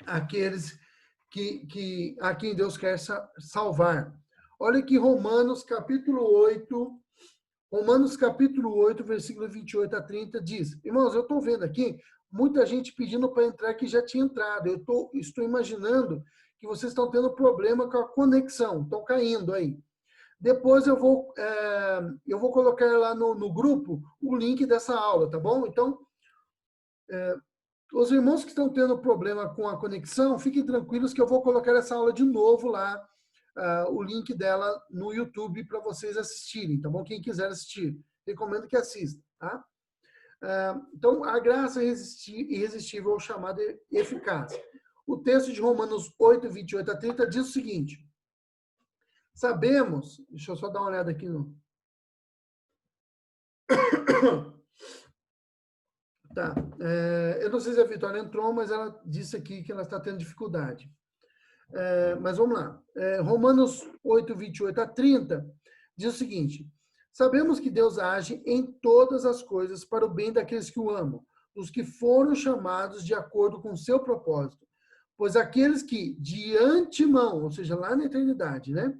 Speaker 1: aqueles a quem Deus quer salvar. Olha aqui Romanos capítulo 8, versículo 28 a 30 diz: irmãos, eu estou vendo aqui muita gente pedindo para entrar que já tinha entrado. Estou imaginando que vocês estão tendo problema com a conexão, estão caindo aí. Depois eu vou colocar lá no grupo o link dessa aula, tá bom? Então, os irmãos que estão tendo problema com a conexão, fiquem tranquilos que eu vou colocar essa aula de novo lá, o link dela no YouTube para vocês assistirem, tá bom? Quem quiser assistir, recomendo que assista, tá? Então, a graça irresistível é o chamado eficaz. O texto de Romanos 8, 28 a 30 diz o seguinte: sabemos, deixa eu só dar uma olhada aqui no... Tá, eu não sei se a Vitória entrou, mas ela disse aqui que ela está tendo dificuldade. Mas vamos lá. Romanos 8, 28 a 30 diz o seguinte: sabemos que Deus age em todas as coisas para o bem daqueles que o amam, dos que foram chamados de acordo com o seu propósito. Pois aqueles que de antemão, ou seja, lá na eternidade, né,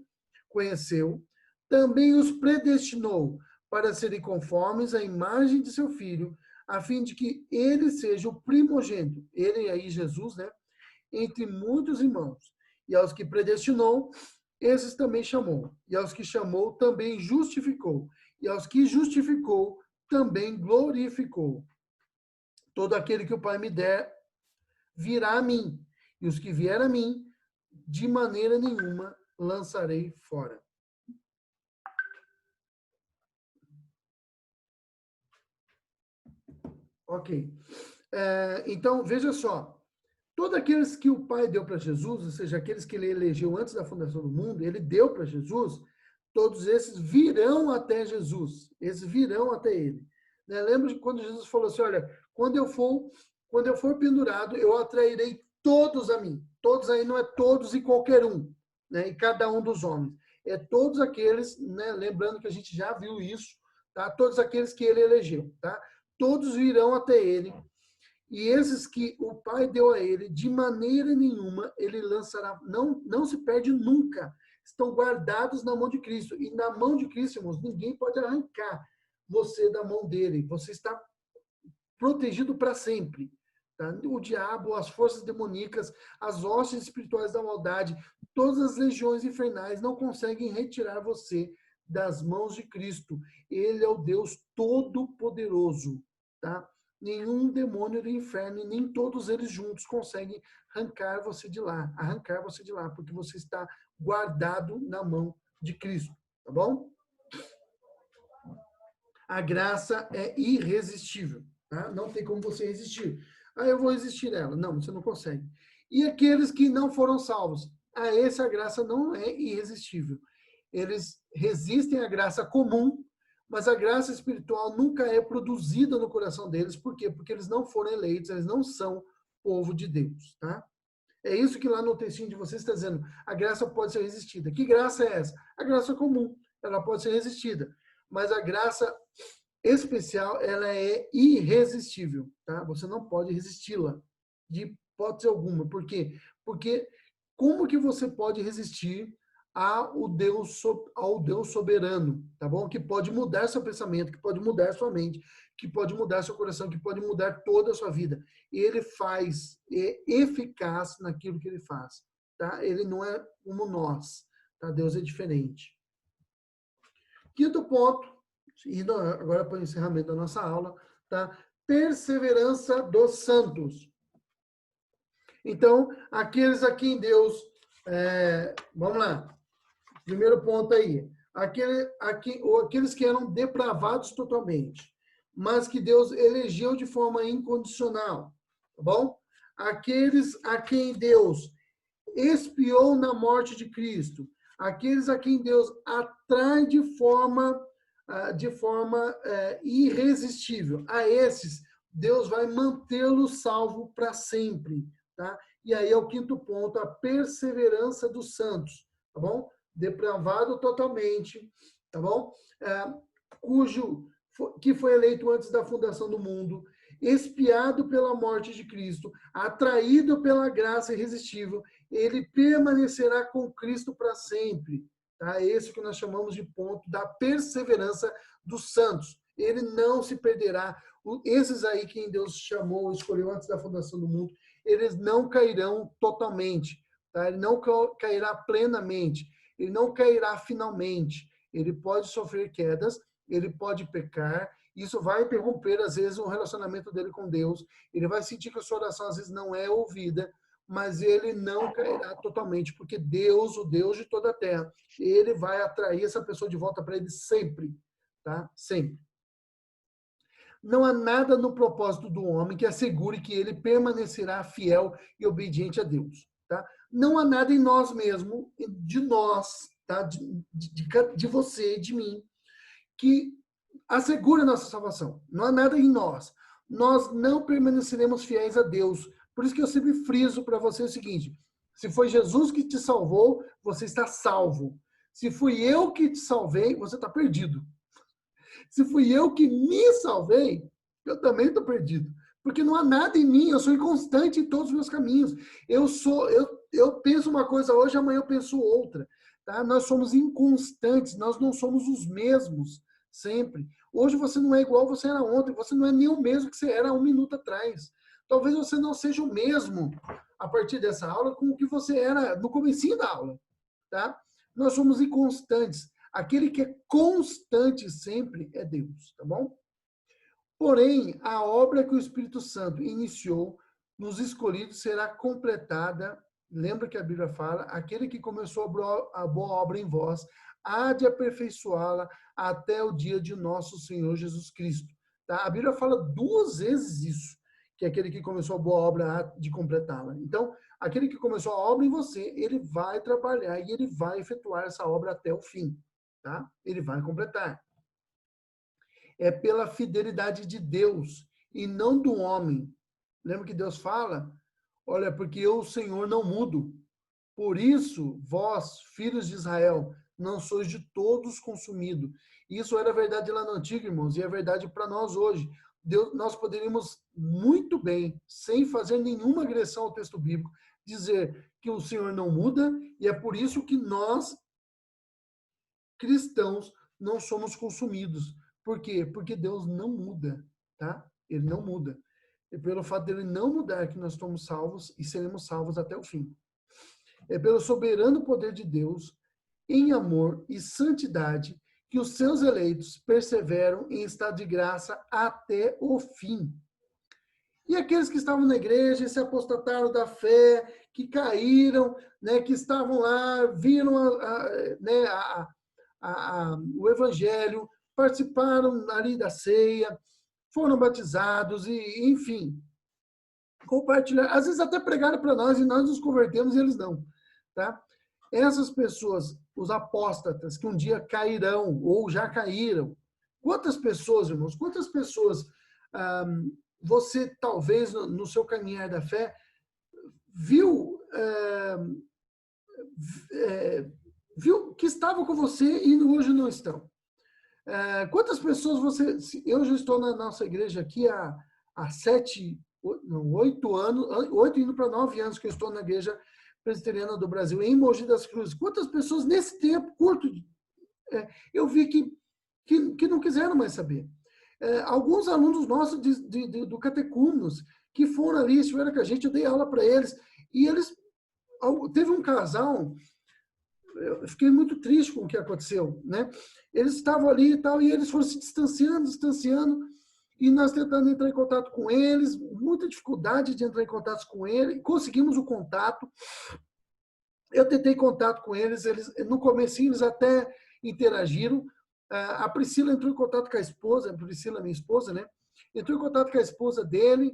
Speaker 1: conheceu, também os predestinou para serem conformes à imagem de seu Filho, a fim de que ele seja o primogênito, ele aí Jesus, né, entre muitos irmãos. E aos que predestinou, esses também chamou. E aos que chamou, também justificou. E aos que justificou, também glorificou. Todo aquele que o Pai me der, virá a mim. E os que vier a mim, de maneira nenhuma lançarei fora. Ok. Então, veja só. Todos aqueles que o Pai deu para Jesus, ou seja, aqueles que ele elegeu antes da fundação do mundo, ele deu para Jesus, todos esses virão até Jesus. Esses virão até ele. Né? Lembra de quando Jesus falou assim, olha, quando eu for pendurado, eu atrairei todos a mim. Todos aí não é todos e qualquer um, né? E cada um dos homens. É todos aqueles, né? Lembrando que a gente já viu isso, tá? Todos aqueles que ele elegeu, tá? Todos virão até ele. E esses que o Pai deu a ele, de maneira nenhuma ele lançará, não se perde nunca. Estão guardados na mão de Cristo. E na mão de Cristo, irmãos, ninguém pode arrancar você da mão dele. Você está protegido para sempre. Tá? O diabo, as forças demoníacas, as hostes espirituais da maldade, todas as legiões infernais não conseguem retirar você das mãos de Cristo. Ele é o Deus Todo-Poderoso. Tá? Nenhum demônio do inferno, e nem todos eles juntos conseguem arrancar você de lá, porque você está guardado na mão de Cristo, tá bom? A graça é irresistível, tá? Não tem como você resistir. Eu vou resistir ela. Não, você não consegue. E aqueles que não foram salvos? A graça não é irresistível. Eles resistem à graça comum, mas a graça espiritual nunca é produzida no coração deles. Por quê? Porque eles não foram eleitos, eles não são povo de Deus, tá? É isso que lá no textinho de vocês está dizendo. A graça pode ser resistida. Que graça é essa? A graça comum. Ela pode ser resistida. Mas a graça especial, ela é irresistível, tá? Você não pode resisti-la, de hipótese alguma. Por quê? Porque como que você pode resistir ao Deus soberano, tá bom? Que pode mudar seu pensamento, que pode mudar sua mente, que pode mudar seu coração, que pode mudar toda a sua vida. Ele é eficaz naquilo que ele faz, tá? Ele não é como nós, tá? Deus é diferente. Quinto ponto, indo agora para o encerramento da nossa aula, tá? Perseverança dos santos. Então, aqueles a quem Deus... vamos lá. Primeiro ponto aí. Aqueles que eram depravados totalmente, mas que Deus elegeu de forma incondicional. Tá bom? Aqueles a quem Deus expiou na morte de Cristo. Aqueles a quem Deus atrai de forma irresistível. A esses, Deus vai mantê-los salvo para sempre. Tá? E aí é o quinto ponto, a perseverança dos santos. Tá bom? depravado totalmente, tá bom? Que foi eleito antes da fundação do mundo, expiado pela morte de Cristo, atraído pela graça irresistível, ele permanecerá com Cristo para sempre. Tá? Esse que nós chamamos de ponto da perseverança dos santos. Ele não se perderá. Esses aí quem Deus chamou, escolheu antes da fundação do mundo, eles não cairão totalmente. Tá? Ele não cairá plenamente. Ele não cairá finalmente. Ele pode sofrer quedas, ele pode pecar, isso vai interromper, às vezes, o relacionamento dele com Deus, ele vai sentir que a sua oração, às vezes, não é ouvida, mas ele não cairá totalmente, porque Deus, o Deus de toda a terra, ele vai atrair essa pessoa de volta para ele sempre, tá? Sempre. Não há nada no propósito do homem que assegure que ele permanecerá fiel e obediente a Deus, tá? Não há nada em nós mesmos, de nós, tá? De você, de mim, que assegura a nossa salvação. Não há nada em nós. Nós não permaneceremos fiéis a Deus. Por isso que eu sempre friso para você o seguinte: se foi Jesus que te salvou, você está salvo. Se fui eu que te salvei, você está perdido. Se fui eu que me salvei, eu também estou perdido. Porque não há nada em mim, eu sou inconstante em todos os meus caminhos. Eu penso uma coisa hoje, amanhã eu penso outra. Tá? Nós somos inconstantes, nós não somos os mesmos sempre. Hoje você não é igual você era ontem, você não é nem o mesmo que você era 1 minuto atrás. Talvez você não seja o mesmo a partir dessa aula com o que você era no comecinho da aula. Tá? Nós somos inconstantes. Aquele que é constante sempre é Deus, tá bom? Porém, a obra que o Espírito Santo iniciou nos escolhidos será completada. Lembra que a Bíblia fala, aquele que começou a boa obra em vós, há de aperfeiçoá-la até o dia de nosso Senhor Jesus Cristo. Tá? A Bíblia fala 2 vezes isso, que aquele que começou a boa obra há de completá-la. Então, aquele que começou a obra em você, ele vai trabalhar e ele vai efetuar essa obra até o fim. Tá? Ele vai completar. É pela fidelidade de Deus e não do homem. Lembra que Deus fala? Olha, porque eu, o Senhor, não mudo. Por isso, vós, filhos de Israel, não sois de todos consumidos. Isso era verdade lá no Antigo, irmãos, e é verdade para nós hoje. Nós poderíamos muito bem, sem fazer nenhuma agressão ao texto bíblico, dizer que o Senhor não muda, e é por isso que nós, cristãos, não somos consumidos. Por quê? Porque Deus não muda, tá? Ele não muda. É pelo fato dele não mudar que nós somos salvos e seremos salvos até o fim. É pelo soberano poder de Deus, em amor e santidade, que os seus eleitos perseveram em estado de graça até o fim. E aqueles que estavam na igreja, se apostataram da fé, que caíram, né, que estavam lá, viram o evangelho, participaram ali da ceia, foram batizados e, enfim, compartilharam. Às vezes até pregaram para nós e nós nos convertemos e eles não. Tá? Essas pessoas, os apóstatas, que um dia cairão ou já caíram, quantas pessoas, irmãos, quantas pessoas você talvez no seu caminhar da fé viu que estavam com você e hoje não estão? Quantas pessoas você... Eu já estou na nossa igreja aqui há 8 anos, 8 indo para 9 anos que eu estou na igreja presbiteriana do Brasil, em Mogi das Cruzes. Quantas pessoas nesse tempo curto eu vi que não quiseram mais saber? Alguns alunos nossos do Catecúmenos que foram ali, estiveram com a gente, eu dei aula para eles, e eles... Teve um casal... Eu fiquei muito triste com o que aconteceu, né? Eles estavam ali e tal, e eles foram se distanciando, e nós tentando entrar em contato com eles, muita dificuldade de entrar em contato com eles, conseguimos o contato. Eu tentei contato com eles, no comecinho eles até interagiram. A Priscila entrou em contato com a esposa, a Priscila, minha esposa, né? Entrou em contato com a esposa dele,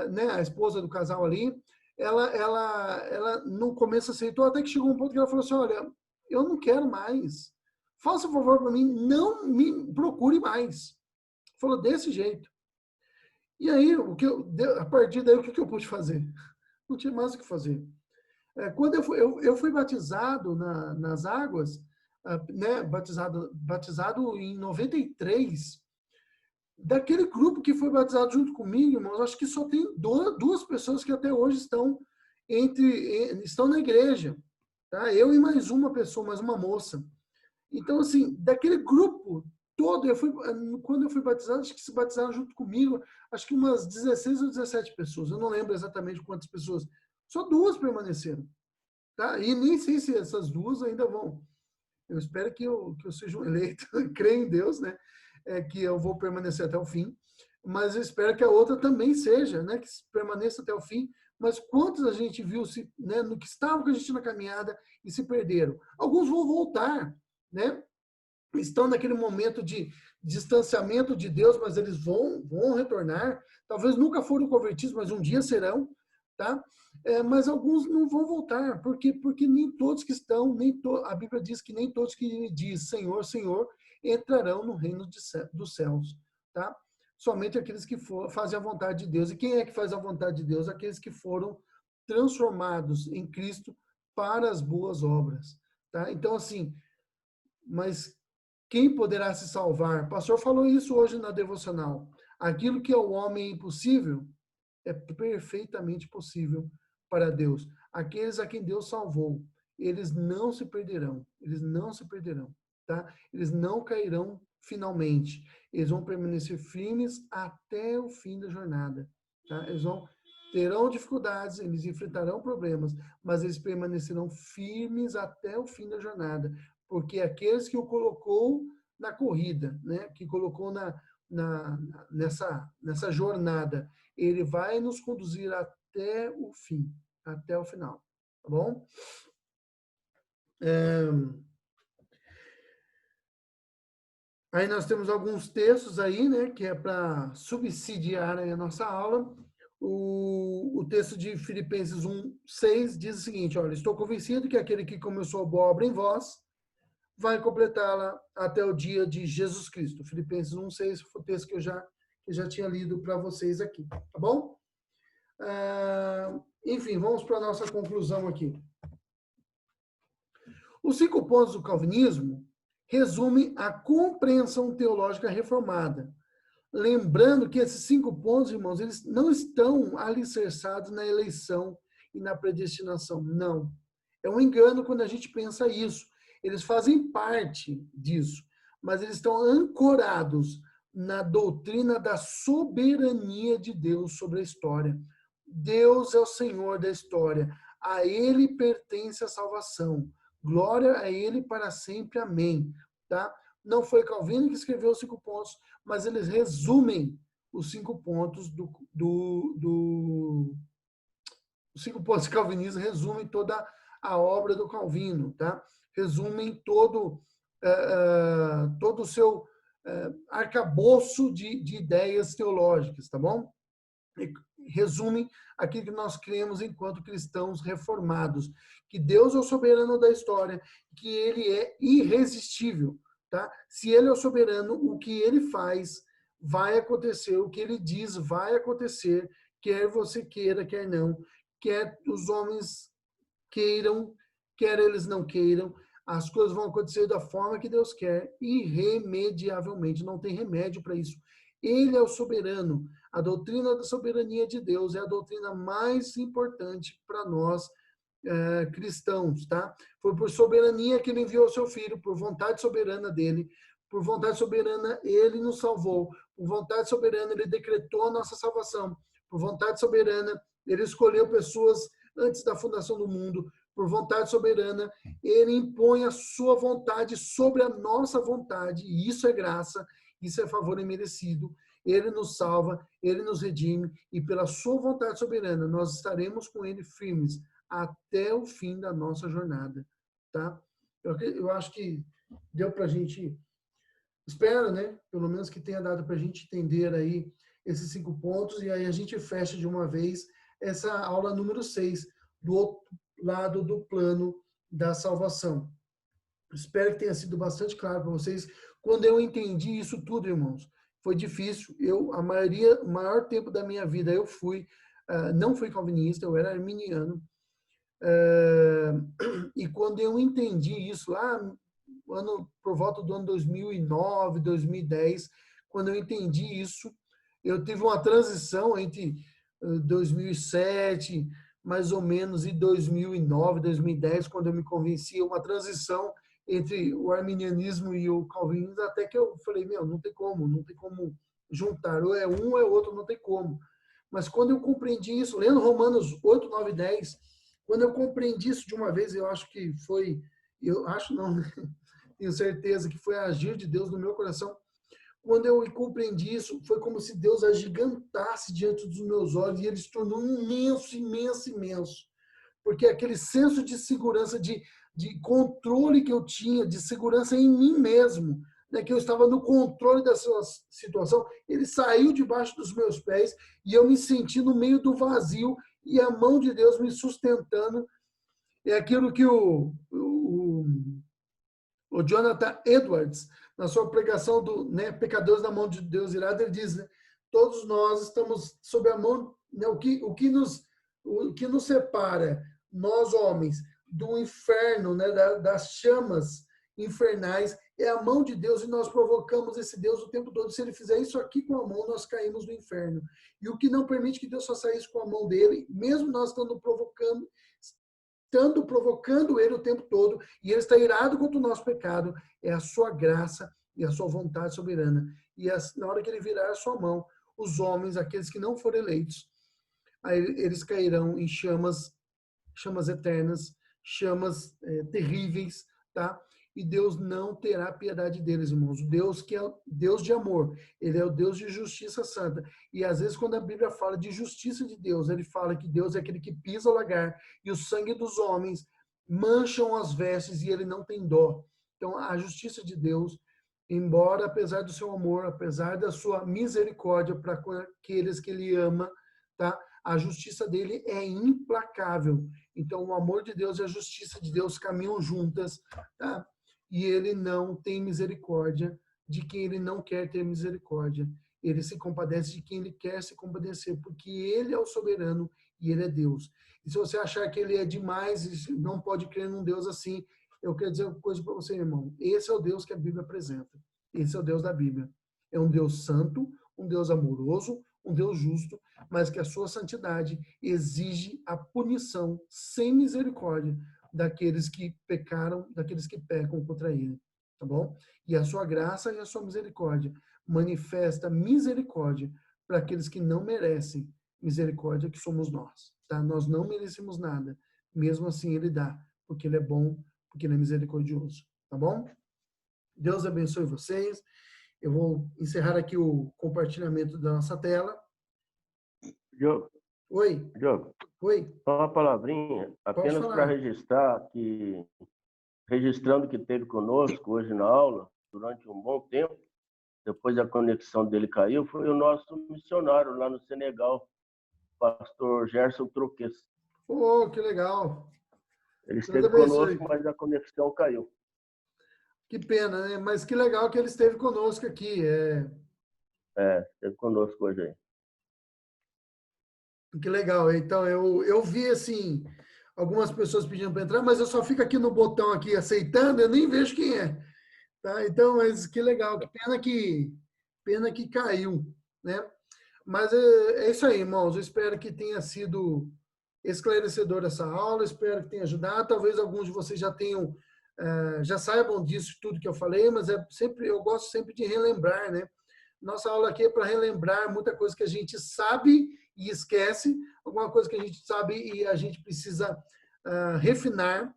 Speaker 1: né? A esposa do casal ali. Ela no começo aceitou, até que chegou um ponto que ela falou assim, olha, eu não quero mais. Faça um favor para mim, não me procure mais. Falou desse jeito. E aí, a partir daí, o que eu pude fazer? Não tinha mais o que fazer. Quando eu fui batizado nas águas, né, batizado em 93, daquele grupo que foi batizado junto comigo, irmãos, acho que só tem duas pessoas que até hoje estão na igreja, tá? Eu e mais uma pessoa, mais uma moça. Então, assim, daquele grupo todo, quando eu fui batizado, acho que se batizaram junto comigo, acho que umas 16 ou 17 pessoas. Eu não lembro exatamente quantas pessoas. Só duas permaneceram, tá? E nem sei se essas duas ainda vão. Eu espero que eu seja um eleito, creio em Deus, né? Que eu vou permanecer até o fim. Mas eu espero que a outra também seja, né? Que permaneça até o fim. Mas quantos a gente viu né, no que estavam com a gente na caminhada e se perderam? Alguns vão voltar, né? Estão naquele momento de distanciamento de Deus, mas eles vão retornar. Talvez nunca foram convertidos, mas um dia serão, tá? Mas alguns não vão voltar, porque nem todos que estão, a Bíblia diz que nem todos que diz Senhor, Senhor, entrarão no reino dos céus, tá? Somente aqueles que fazem a vontade de Deus. E quem é que faz a vontade de Deus? Aqueles que foram transformados em Cristo para as boas obras, tá? Então, assim, mas quem poderá se salvar? O pastor falou isso hoje na devocional. Aquilo que ao homem é impossível é perfeitamente possível para Deus. Aqueles a quem Deus salvou, eles não se perderão. Eles não se perderão, tá? Eles não cairão finalmente. Eles vão permanecer firmes até o fim da jornada, tá? Terão dificuldades, eles enfrentarão problemas, mas eles permanecerão firmes até o fim da jornada, porque aqueles que o colocou na corrida, né, que colocou nessa jornada, ele vai nos conduzir até o fim, até o final, tá bom? Aí nós temos alguns textos aí, né, que é para subsidiar aí a nossa aula. O texto de Filipenses 1:6 diz o seguinte, olha, estou convencido que aquele que começou a boa obra em vós vai completá-la até o dia de Jesus Cristo. Filipenses 1:6 foi o texto que eu já tinha lido para vocês aqui, tá bom? Enfim, vamos para a nossa conclusão aqui. Os 5 pontos do calvinismo resumem a compreensão teológica reformada. Lembrando que esses 5 pontos, irmãos, eles não estão alicerçados na eleição e na predestinação. Não. É um engano quando a gente pensa isso. Eles fazem parte disso, mas eles estão ancorados na doutrina da soberania de Deus sobre a história. Deus é o Senhor da história. A Ele pertence a salvação. Glória a Ele para sempre. Amém. Tá? Não foi Calvino que escreveu os 5 pontos, mas eles resumem os 5 pontos os 5 pontos de calvinismo resumem toda a obra do Calvino, tá? Resumem todo o seu arcabouço de ideias teológicas, tá bom? Resumem aquilo que nós cremos enquanto cristãos reformados, que Deus é o soberano da história, que ele é irresistível, tá? Se ele é o soberano, o que ele faz vai acontecer, o que ele diz vai acontecer, quer você queira, quer não, quer os homens queiram, quer eles não queiram, as coisas vão acontecer da forma que Deus quer, irremediavelmente, não tem remédio para isso. Ele é o soberano. A doutrina da soberania de Deus é a doutrina mais importante para nós cristãos, tá? Foi por soberania que ele enviou o seu filho, por vontade soberana dele, por vontade soberana ele nos salvou, por vontade soberana ele decretou a nossa salvação, por vontade soberana ele escolheu pessoas antes da fundação do mundo, por vontade soberana ele impõe a sua vontade sobre a nossa vontade, e isso é graça, isso é favor imerecido. Ele nos salva, ele nos redime, e pela sua vontade soberana nós estaremos com ele firmes até o fim da nossa jornada, tá? Eu acho que deu para a gente, espero, né? Pelo menos que tenha dado para a gente entender aí esses 5 pontos, e aí a gente fecha de uma vez essa aula número 6, do outro lado do plano da salvação. Espero que tenha sido bastante claro para vocês. Quando eu entendi isso tudo, irmãos, foi difícil. O maior tempo da minha vida eu não fui calvinista, eu era arminiano. E quando eu entendi isso lá, por volta do ano 2009, 2010, quando eu entendi isso, eu tive uma transição entre 2007, mais ou menos, e 2009, 2010, quando eu me convenci, uma transição entre o arminianismo e o calvinismo, até que eu falei, meu, não tem como juntar, ou é um ou é outro, não tem como. Mas quando eu compreendi isso, lendo Romanos 8, 9 e 10, quando eu compreendi isso de uma vez, eu acho que foi, eu acho não, tenho certeza que foi agir de Deus no meu coração. Quando eu compreendi isso, foi como se Deus agigantasse diante dos meus olhos e ele se tornou imenso, imenso, imenso. Porque aquele senso de segurança, de controle que eu tinha, de segurança em mim mesmo, né, que eu estava no controle dessa situação, ele saiu debaixo dos meus pés e eu me senti no meio do vazio e a mão de Deus me sustentando. É aquilo que o Jonathan Edwards, na sua pregação do Pecadores na Mão de Deus Irado, ele diz, né, todos nós estamos sob a mão, né, o que nos separa, nós homens, do inferno, né, das chamas infernais, é a mão de Deus e nós provocamos esse Deus o tempo todo. Se ele fizer isso aqui com a mão, nós caímos no inferno. E o que não permite que Deus faça isso com a mão dele, mesmo nós estando provocando ele o tempo todo, e ele está irado contra o nosso pecado, é a sua graça e a sua vontade soberana. E na hora que ele virar a sua mão, os homens, aqueles que não forem eleitos, aí eles cairão em chamas eternas, chamas terríveis, tá? E Deus não terá piedade deles, irmãos. Deus que é o Deus de amor, ele é o Deus de justiça santa. E às vezes quando a Bíblia fala de justiça de Deus, ele fala que Deus é aquele que pisa o lagar e o sangue dos homens mancham as vestes e ele não tem dó. Então a justiça de Deus, embora apesar do seu amor, apesar da sua misericórdia para aqueles que ele ama, tá? A justiça dele é implacável. Então, o amor de Deus e a justiça de Deus caminham juntas, tá? E ele não tem misericórdia de quem ele não quer ter misericórdia. Ele se compadece de quem ele quer se compadecer, porque ele é o soberano e ele é Deus. E se você achar que ele é demais e não pode crer num Deus assim, eu quero dizer uma coisa para você, irmão. Esse é o Deus que a Bíblia apresenta. Esse é o Deus da Bíblia. É um Deus santo, um Deus amoroso, um Deus justo, mas que a sua santidade exige a punição sem misericórdia daqueles que pecaram, daqueles que pecam contra ele, tá bom? E a sua graça e a sua misericórdia manifesta misericórdia para aqueles que não merecem misericórdia, que somos nós, tá? Nós não merecemos nada, mesmo assim ele dá, porque ele é bom, porque ele é misericordioso, tá bom? Deus abençoe vocês. Eu vou encerrar aqui o compartilhamento da nossa tela.
Speaker 3: Diogo.
Speaker 1: Oi.
Speaker 3: Diogo.
Speaker 1: Oi.
Speaker 3: Só uma palavrinha, apenas para registrar que, registrando que teve conosco hoje na aula, durante um bom tempo, depois a conexão dele caiu, foi o nosso missionário lá no Senegal, pastor Gerson Troques.
Speaker 1: Oh, que legal.
Speaker 3: Ele esteve conosco, mas a conexão caiu.
Speaker 1: Que pena, né? Mas que legal que ele esteve conosco aqui.
Speaker 3: Esteve conosco hoje aí.
Speaker 1: Que legal. Então, eu vi, assim, algumas pessoas pedindo para entrar, mas eu só fico aqui no botão aqui aceitando, eu nem vejo quem é. Tá? Então, mas que legal. Que pena que caiu, né? Mas é isso aí, irmãos. Eu espero que tenha sido esclarecedor essa aula, espero que tenha ajudado. Talvez alguns de vocês já saibam disso tudo que eu falei, mas eu gosto sempre de relembrar, né? Nossa aula aqui é para relembrar muita coisa que a gente sabe e esquece, alguma coisa que a gente sabe e a gente precisa refinar,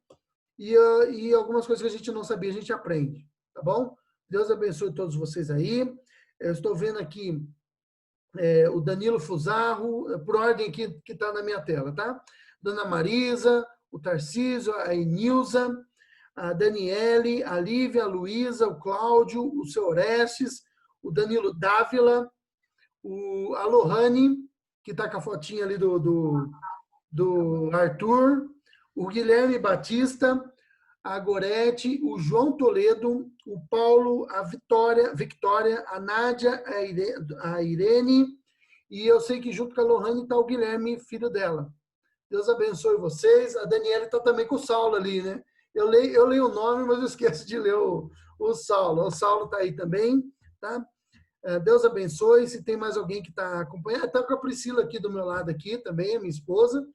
Speaker 1: e algumas coisas que a gente não sabia, a gente aprende, tá bom? Deus abençoe todos vocês aí. Eu estou vendo aqui o Danilo Fusarro, por ordem aqui que está na minha tela, tá? Dona Marisa, o Tarcísio, a Enilza, a Daniele, a Lívia, a Luísa, o Cláudio, o seu Orestes, o Danilo Dávila, a Lohane, que está com a fotinha ali do Arthur, o Guilherme Batista, a Gorete, o João Toledo, o Paulo, a Victória, a Nádia, a Irene, e eu sei que junto com a Lohane está o Guilherme, filho dela. Deus abençoe vocês. A Daniela está também com o Saulo ali, né? Eu leio o nome, mas eu esqueço de ler o Saulo. O Saulo está aí também, tá? Deus abençoe. Se tem mais alguém que está acompanhando, está com a Priscila aqui do meu lado aqui também, a minha esposa,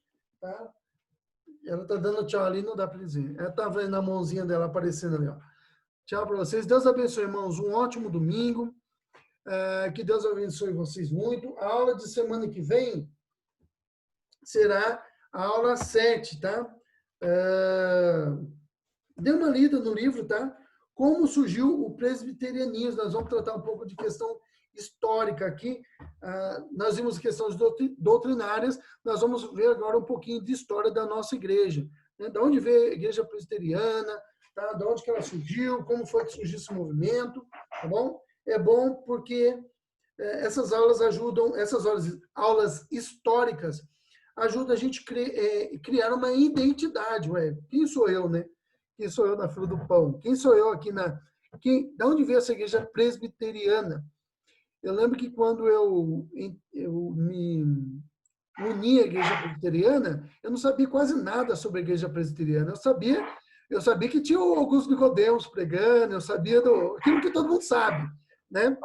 Speaker 1: tá? Ela está dando tchau ali, não dá para dizer. Ela está vendo a mãozinha dela aparecendo ali, ó. Tchau para vocês. Deus abençoe, irmãos. Um ótimo domingo. Que Deus abençoe vocês muito. A aula de semana que vem será a aula 7, tá? Dê uma lida no livro, tá? Como surgiu o presbiterianismo. Nós vamos tratar um pouco de questão histórica aqui. Nós vimos questões doutrinárias, nós vamos ver agora um pouquinho de história da nossa igreja. Né? De onde veio a igreja presbiteriana, tá? De onde que ela surgiu, como foi que surgiu esse movimento, tá bom? É bom porque essas aulas ajudam, essas aulas históricas ajudam a gente criar uma identidade. Ué, quem sou eu, né? Quem sou eu na fila do pão? Quem sou eu aqui de onde veio essa igreja presbiteriana? Eu lembro que quando eu me uni à igreja presbiteriana, eu não sabia quase nada sobre a igreja presbiteriana. Eu sabia que tinha o Augusto Nicodemos pregando, eu sabia aquilo que todo mundo sabe, né?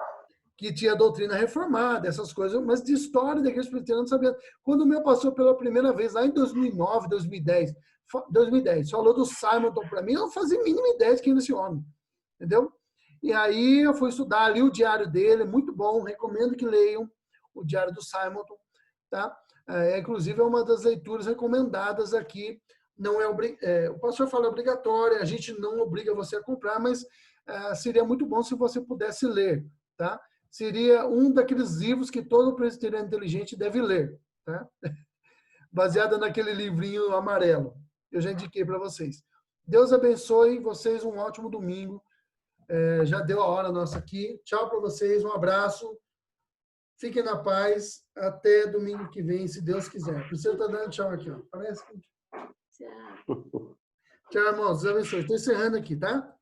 Speaker 1: Que tinha doutrina reformada, essas coisas, mas de história da igreja presbiteriana eu não sabia. Quando o meu pastor, pela primeira vez, lá em 2009, 2010, falou do Simonton para mim, eu não fazia a mínima ideia de quem era esse homem, entendeu? E aí eu fui estudar ali o diário dele, é muito bom, recomendo que leiam o diário do Simonton, tá? Inclusive é uma das leituras recomendadas aqui. Não o pastor fala obrigatória, a gente não obriga você a comprar, mas seria muito bom se você pudesse ler, tá? Seria um daqueles livros que todo presbiteriano inteligente deve ler, tá? Baseado naquele livrinho amarelo. Eu já indiquei para vocês. Deus abençoe vocês, um ótimo domingo. Já deu a hora nossa aqui. Tchau para vocês, um abraço. Fiquem na paz. Até domingo que vem, se Deus quiser. Priscila está dando tchau aqui, ó. Parece que... Tchau. Tchau, irmãos. Deus abençoe. Estou encerrando aqui, tá?